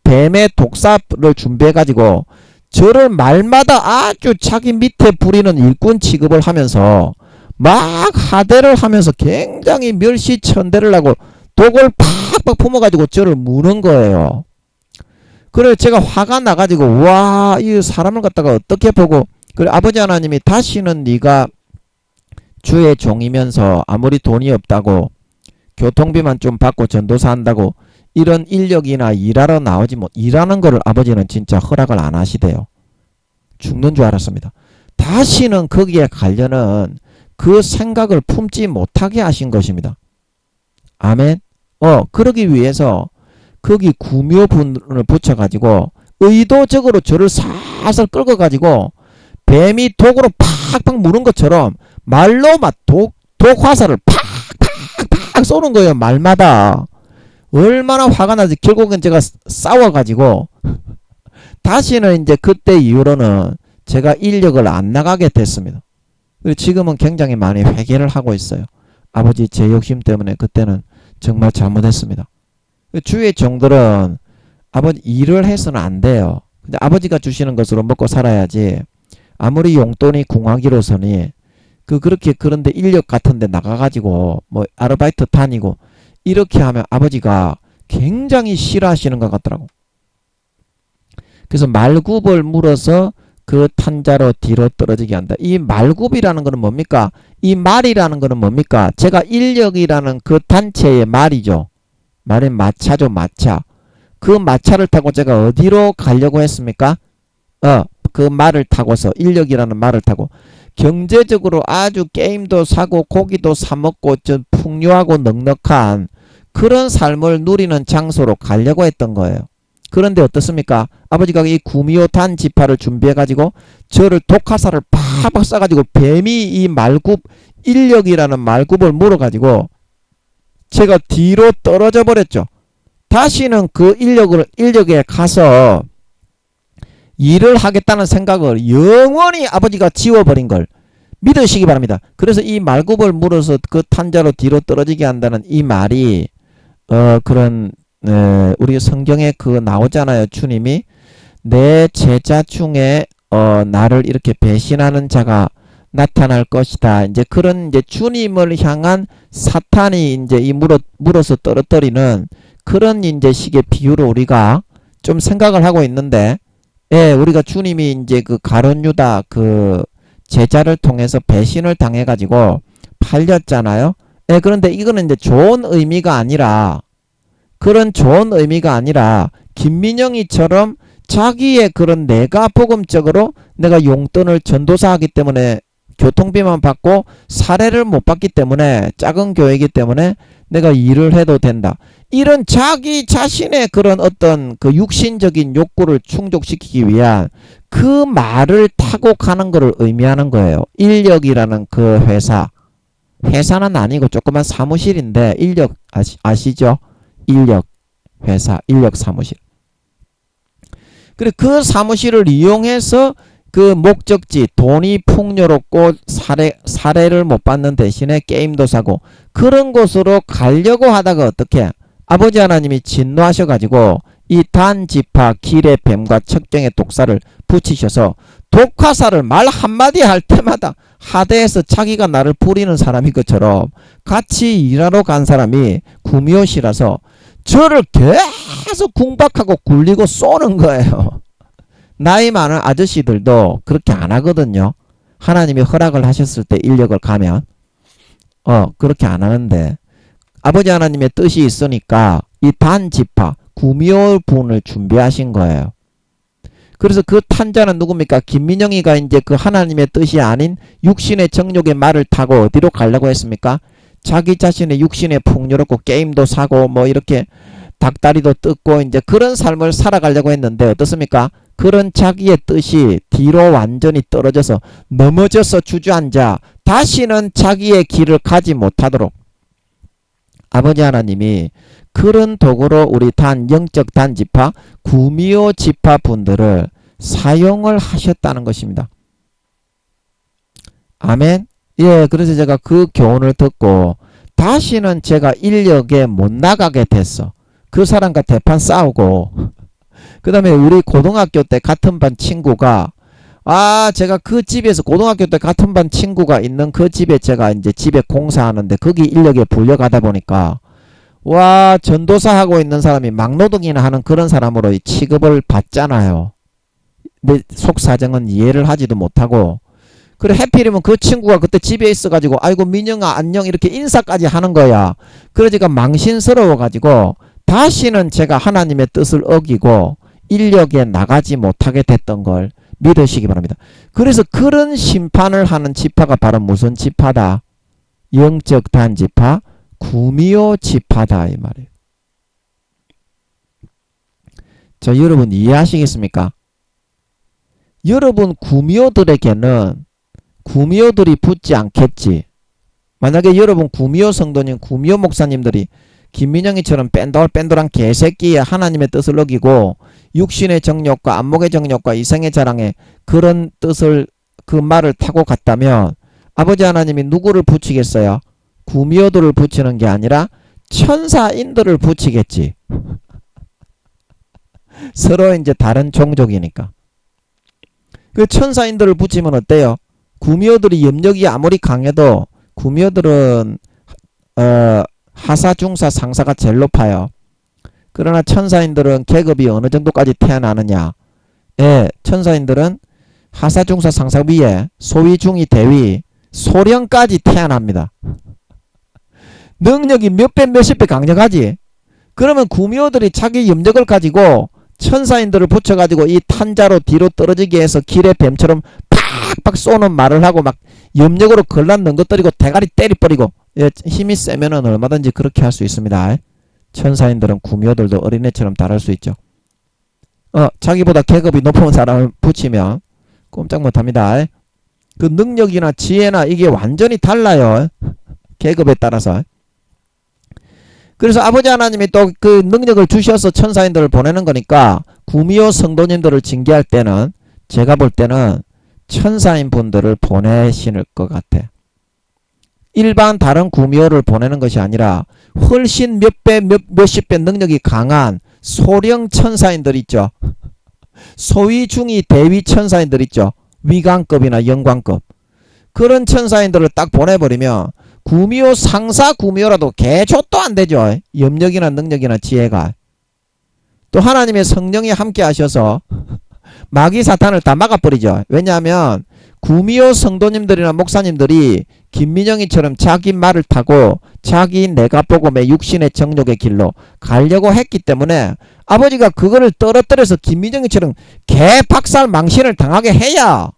뱀의 독사를 준비해가지고 저를 말마다 아주 자기 밑에 부리는 일꾼 취급을 하면서 막 하대를 하면서 굉장히 멸시천대를 하고 독을 팍 팍팍 품어가지고 저를 무는 거예요. 그래 제가 화가 나가지고 와, 이 사람을 갖다가 어떻게 보고, 그래 아버지 하나님이 다시는 네가 주의 종이면서 아무리 돈이 없다고 교통비만 좀 받고 전도사 한다고 이런 인력이나 일하러 나오지 못, 일하는 거를 아버지는 진짜 허락을 안 하시대요. 죽는 줄 알았습니다. 다시는 거기에 가려는 그 생각을 품지 못하게 하신 것입니다. 아멘. 그러기 위해서 거기 구묘분을 붙여가지고 의도적으로 저를 살살 끌어가지고 뱀이 독으로 팍팍 무는 것처럼 말로 막 독화살을 팍팍팍 쏘는 거예요. 말마다. 얼마나 화가 나지. 결국엔 제가 싸워가지고 다시는 이제 그때 이후로는 제가 인력을 안 나가게 됐습니다. 지금은 굉장히 많이 회개를 하고 있어요. 아버지 제 욕심 때문에 그때는 정말 잘못했습니다. 주의 종들은 아버지 일을 해서는 안 돼요. 근데 아버지가 주시는 것으로 먹고 살아야지. 아무리 용돈이 궁하기로서니 그렇게 그런데 인력 같은데 나가가지고 뭐 아르바이트 다니고 이렇게 하면 아버지가 굉장히 싫어하시는 것 같더라고. 그래서 말굽을 물어서 그 탄자로 뒤로 떨어지게 한다. 이 말굽이라는 거는 뭡니까? 이 말이라는 거는 뭡니까? 제가 인력이라는 그 단체의 말이죠. 말은 마차죠, 마차. 그 마차를 타고 제가 어디로 가려고 했습니까? 그 말을 타고서, 인력이라는 말을 타고 경제적으로 아주 게임도 사고 고기도 사 먹고 좀 풍요하고 넉넉한 그런 삶을 누리는 장소로 가려고 했던 거예요. 그런데 어떻습니까? 아버지가 이 구미호탄 지파를 준비해가지고 저를 독화살을 팍팍 쏴가지고 뱀이 이 말굽, 인력이라는 말굽을 물어가지고 제가 뒤로 떨어져 버렸죠. 다시는 그 인력에 가서 일을 하겠다는 생각을 영원히 아버지가 지워버린 걸 믿으시기 바랍니다. 그래서 이 말굽을 물어서 그 탄자로 뒤로 떨어지게 한다는 이 말이 그런 우리 성경에 그 나오잖아요. 주님이 내 제자 중에 나를 이렇게 배신하는 자가 나타날 것이다. 이제 그런 이제 주님을 향한 사탄이 이제 이 물어서 떨어뜨리는 그런 이제 식의 비유로 우리가 좀 생각을 하고 있는데, 예, 우리가 주님이 이제 그 가룟 유다 그 제자를 통해서 배신을 당해가지고 팔렸잖아요. 예, 그런데 이거는 이제 좋은 의미가 아니라, 그런 좋은 의미가 아니라 김민영이처럼 자기의 그런 내가 복음적으로 내가 용돈을 전도사 하기 때문에 교통비만 받고 사례를 못 받기 때문에 작은 교회이기 때문에 내가 일을 해도 된다. 이런 자기 자신의 그런 어떤 그 육신적인 욕구를 충족시키기 위한 그 말을 타고 가는 것을 의미하는 거예요. 인력이라는 그 회사는 아니고 조그만 사무실인데 인력 아시죠? 인력 회사, 인력 사무실. 그리고 그 사무실을 이용해서 그 목적지, 돈이 풍요롭고 사례를 못 받는 대신에 게임도 사고 그런 곳으로 가려고 하다가 어떻게 아버지 하나님이 진노하셔가지고 이 단지파 길의 뱀과 척경의 독사를 붙이셔서 독화살을 말 한마디 할 때마다 하대에서 자기가 나를 부리는 사람인 것처럼 같이 일하러 간 사람이 구미호시라서 저를 계속 궁박하고 굴리고 쏘는 거예요. 나이 많은 아저씨들도 그렇게 안 하거든요. 하나님이 허락을 하셨을 때 인력을 가면 그렇게 안 하는데 아버지 하나님의 뜻이 있으니까 이 단지파 구미호 분을 준비하신 거예요. 그래서 그 탄자는 누굽니까? 김민영이가 이제 그 하나님의 뜻이 아닌 육신의 정욕의 말을 타고 어디로 가려고 했습니까? 자기 자신의 육신에 풍요롭고 게임도 사고 뭐 이렇게 닭다리도 뜯고 이제 그런 삶을 살아가려고 했는데 어떻습니까? 그런 자기의 뜻이 뒤로 완전히 떨어져서 넘어져서 주저앉아 다시는 자기의 길을 가지 못하도록 아버지 하나님이 그런 도구로 우리 영적 단지파 구미호 지파 분들을 사용을 하셨다는 것입니다. 아멘. 예, 그래서 제가 그 교훈을 듣고 다시는 제가 인력에 못 나가게 됐어. 그 사람과 대판 싸우고 그 다음에 우리 고등학교 때 같은 반 친구가 제가 그 집에서 고등학교 때 같은 반 친구가 있는 그 집에 제가 이제 집에 공사하는데 거기 인력에 불려가다 보니까 와, 전도사 하고 있는 사람이 막노동이나 하는 그런 사람으로 취급을 받잖아요. 내 속사정은 이해를 하지도 못하고. 그래, 해필이면 그 친구가 그때 집에 있어가지고, 아이고, 민영아, 안녕, 이렇게 인사까지 하는 거야. 그러니까 망신스러워가지고, 다시는 제가 하나님의 뜻을 어기고, 인력에 나가지 못하게 됐던 걸 믿으시기 바랍니다. 그래서 그런 심판을 하는 지파가 바로 무슨 지파다? 영적 단지파, 구미호 지파다, 이 말이에요. 자, 여러분 이해하시겠습니까? 여러분 구미호들에게는 구미호들이 붙지 않겠지. 만약에 여러분 구미호 성도님, 구미호 목사님들이 김민영이처럼 뺀돌뺀돌한 개새끼의 하나님의 뜻을 어기고 육신의 정욕과 안목의 정욕과 이성의 자랑에 그런 뜻을 그 말을 타고 갔다면 아버지 하나님이 누구를 붙이겠어요? 구미호들을 붙이는 게 아니라 천사인들을 붙이겠지. 서로 이제 다른 종족이니까. 그 천사인들을 붙이면 어때요? 구미호들이 염력이 아무리 강해도 구미호들은 하사, 중사, 상사가 제일 높아요. 그러나 천사인들은 계급이 어느 정도까지 태어나느냐? 예, 천사인들은 하사, 중사, 상사 위에 소위, 중위, 대위, 소령까지 태어납니다. 능력이 몇 배, 몇십 배 강력하지? 그러면 구미호들이 자기 염력을 가지고 천사인들을 붙여가지고 이 탄자로 뒤로 떨어지게 해서 길에 뱀처럼 팍팍 쏘는 말을 하고 막 염력으로 걸란는 것들이고 대가리 때리버리고, 예, 힘이 세면은 얼마든지 그렇게 할 수 있습니다. 천사인들은 구미호들도 어린애처럼 다룰 수 있죠. 자기보다 계급이 높은 사람을 붙이면 꼼짝 못합니다. 그 능력이나 지혜나 이게 완전히 달라요. 계급에 따라서. 그래서 아버지 하나님이 또 그 능력을 주셔서 천사인들을 보내는 거니까 구미호 성도님들을 징계할 때는 제가 볼 때는 천사인 분들을 보내실 것 같아. 일반 다른 구미호를 보내는 것이 아니라 훨씬 몇 배, 몇십 배 능력이 강한 소령 천사인들 있죠. 소위, 중위, 대위 천사인들 있죠. 위관급이나 영관급. 그런 천사인들을 딱 보내버리면 구미호 상사 구미호라도 개조도 안 되죠. 염력이나 능력이나 지혜가. 또 하나님의 성령이 함께 하셔서 마귀 사탄을 다 막아버리죠. 왜냐하면 구미호 성도님들이나 목사님들이 김민영이처럼 자기 말을 타고 자기 내가복음의 육신의 정욕의 길로 가려고 했기 때문에 아버지가 그거를 떨어뜨려서 김민영이처럼 개박살 망신을 당하게 해야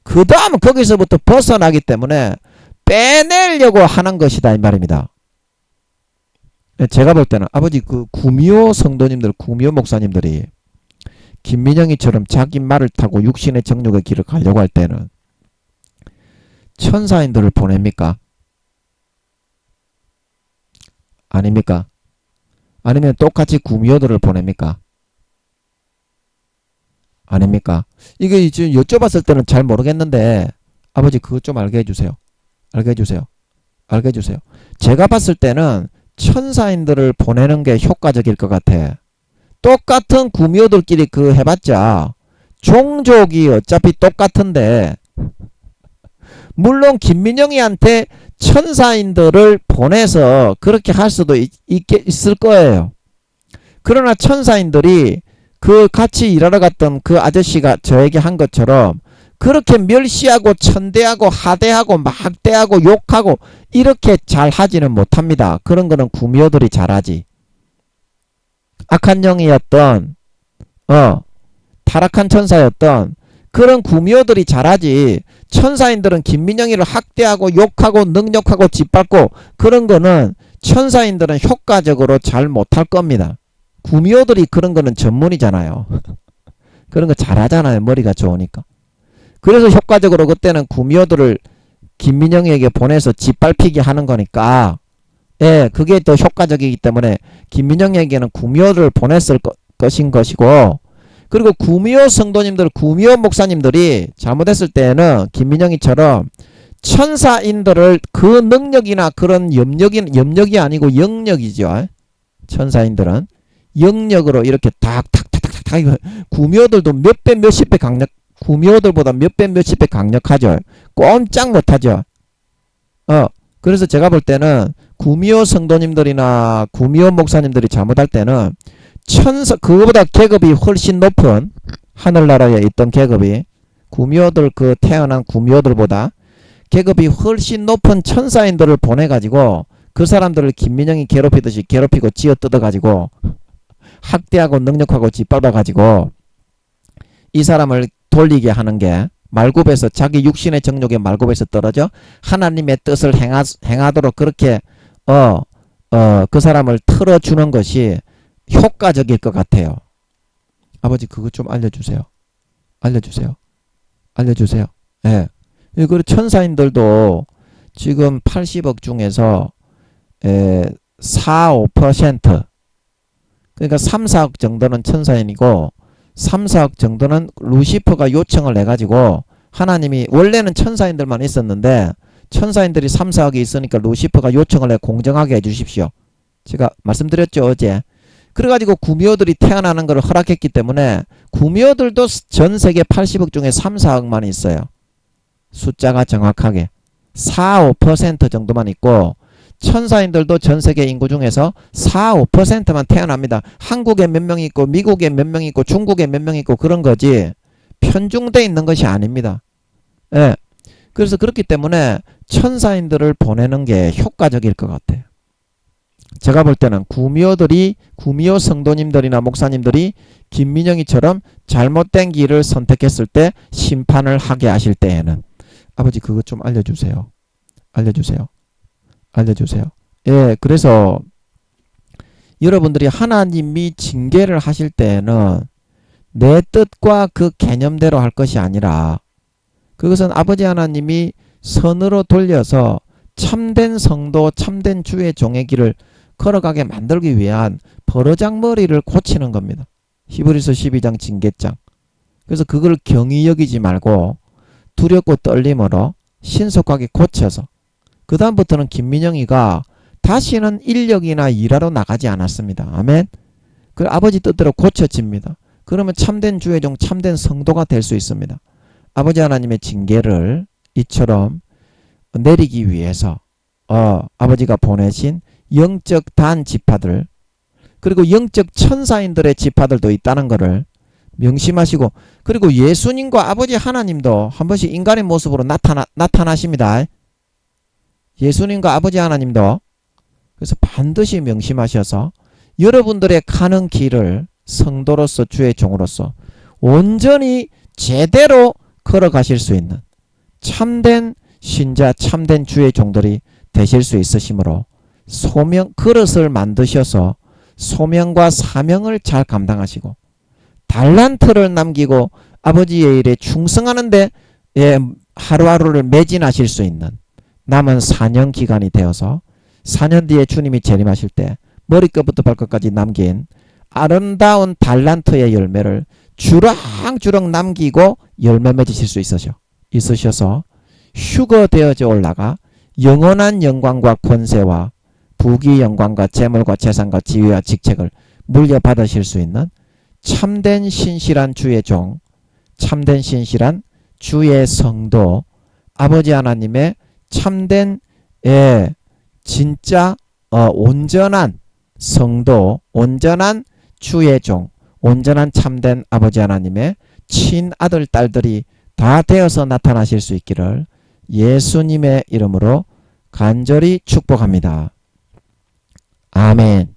그 다음 거기서부터 벗어나기 때문에 빼내려고 하는 것이다, 이 말입니다. 제가 볼 때는 아버지 그 구미호 성도님들, 구미호 목사님들이 김민영이처럼 자기 말을 타고 육신의 정욕의 길을 가려고 할 때는 천사인들을 보냅니까? 아닙니까? 아니면 똑같이 구미호들을 보냅니까? 아닙니까? 이게 지금 여쭤봤을 때는 잘 모르겠는데 아버지 그것 좀 알게 해주세요. 알게 해주세요. 알게 해주세요. 제가 봤을 때는 천사인들을 보내는 게 효과적일 것 같아. 똑같은 구미호들끼리 그 해봤자 종족이 어차피 똑같은데 물론 김민영이한테 천사인들을 보내서 그렇게 할 수도 있을 거예요. 그러나 천사인들이 그 같이 일하러 갔던 그 아저씨가 저에게 한 것처럼 그렇게 멸시하고 천대하고 하대하고 막대하고 욕하고 이렇게 잘 하지는 못합니다. 그런 거는 구미호들이 잘하지. 악한 영이었던 타락한 천사였던 그런 구미호들이 잘하지. 천사인들은 김민영이를 학대하고 욕하고 능력하고 짓밟고 그런 거는 천사인들은 효과적으로 잘 못할 겁니다. 구미호들이 그런 거는 전문이잖아요. 그런 거 잘하잖아요. 머리가 좋으니까. 그래서 효과적으로 그때는 구미호들을 김민영에게 보내서 짓밟히게 하는 거니까, 예, 그게 더 효과적이기 때문에 김민영에게는 구미호를 보냈을 것인 것이고, 그리고 구미호 성도님들, 구미호 목사님들이 잘못했을 때에는 김민영이처럼 천사인들을 그 능력이나 그런 염력이 아니고 영력이죠. 천사인들은 영력으로 이렇게 탁탁탁탁탁 구미호들도 몇 배 몇십 배 강력, 구미호들보다 몇 배 몇십 배 강력하죠. 꼼짝 못하죠. 그래서 제가 볼 때는 구미호 성도님들이나 구미호 목사님들이 잘못할 때는 그거보다 계급이 훨씬 높은 하늘나라에 있던 계급이 구미호들 태어난 구미호들보다 계급이 훨씬 높은 천사인들을 보내가지고 그 사람들을 김민영이 괴롭히듯이 괴롭히고 쥐어뜯어가지고 학대하고 능력하고 짓밟아가지고 이 사람을 돌리게 하는 게 말굽에서 자기 육신의 정욕에 말굽에서 떨어져 하나님의 뜻을 행하도록 그렇게 그 사람을 틀어주는 것이 효과적일 것 같아요. 아버지 그거 좀 알려주세요. 알려주세요. 예. 그리고 천사인들도 지금 80억 중에서 4, 5% 그러니까 3, 4억 정도는 천사인이고 3, 4억 정도는 루시퍼가 요청을 해가지고 하나님이 원래는 천사인들만 있었는데 천사인들이 3, 4억이 있으니까 루시퍼가 요청을 해 공정하게 해주십시오. 제가 말씀드렸죠 어제. 그래가지고 구미호들이 태어나는 것을 허락했기 때문에 구미호들도 전 세계 80억 중에 3, 4억만 있어요. 숫자가 정확하게 4, 5% 정도만 있고 천사인들도 전 세계 인구 중에서 4, 5%만 태어납니다. 한국에 몇 명 있고 미국에 몇 명 있고 중국에 몇 명 있고 그런 거지 편중돼 있는 것이 아닙니다. 예. 그래서 그렇기 때문에 천사인들을 보내는 게 효과적일 것 같아요. 제가 볼 때는 구미호 성도님들이나 목사님들이 김민영이처럼 잘못된 길을 선택했을 때 심판을 하게 하실 때에는 아버지 그것 좀 알려주세요. 예, 그래서 여러분들이 하나님이 징계를 하실 때에는 내 뜻과 그 개념대로 할 것이 아니라 그것은 아버지 하나님이 선으로 돌려서 참된 성도, 참된 주의 종의 길을 걸어가게 만들기 위한 버르장머리를 고치는 겁니다. 히브리서 12장 징계장. 그래서 그걸 경히 여기지 말고 두렵고 떨림으로 신속하게 고쳐서 그 다음부터는 김민영이가 다시는 인력이나 일하러 나가지 않았습니다. 아멘. 그 아버지 뜻대로 고쳐집니다. 그러면 참된 주의 종, 참된 성도가 될 수 있습니다. 아버지 하나님의 징계를 이처럼 내리기 위해서 아버지가 보내신 영적 단 지파들 그리고 영적 천사인들의 지파들도 있다는 것을 명심하시고 그리고 예수님과 아버지 하나님도 한 번씩 인간의 모습으로 나타나십니다. 예수님과 아버지 하나님도 그래서 반드시 명심하셔서 여러분들의 가는 길을 성도로서 주의 종으로서 온전히 제대로 걸어가실 수 있는 참된 신자 참된 주의 종들이 되실 수 있으시므로 그릇을 만드셔서 소명과 사명을 잘 감당하시고 달란트를 남기고 아버지의 일에 충성하는데 하루하루를 매진하실 수 있는 남은 4년 기간이 되어서 4년 뒤에 주님이 재림하실 때 머리끝부터 발끝까지 남긴 아름다운 달란트의 열매를 주렁주렁 남기고 열매 맺으실 수 있으셔서 휴거되어져 올라가 영원한 영광과 권세와 부귀 영광과 재물과 재산과 지위와 직책을 물려받으실 수 있는 참된 신실한 주의 종, 참된 신실한 주의 성도, 아버지 하나님의 참된 진짜 온전한 성도, 온전한 주의 종, 온전한 참된 아버지 하나님의 친아들 딸들이 다 되어서 나타나실 수 있기를 예수님의 이름으로 간절히 축복합니다. 아멘.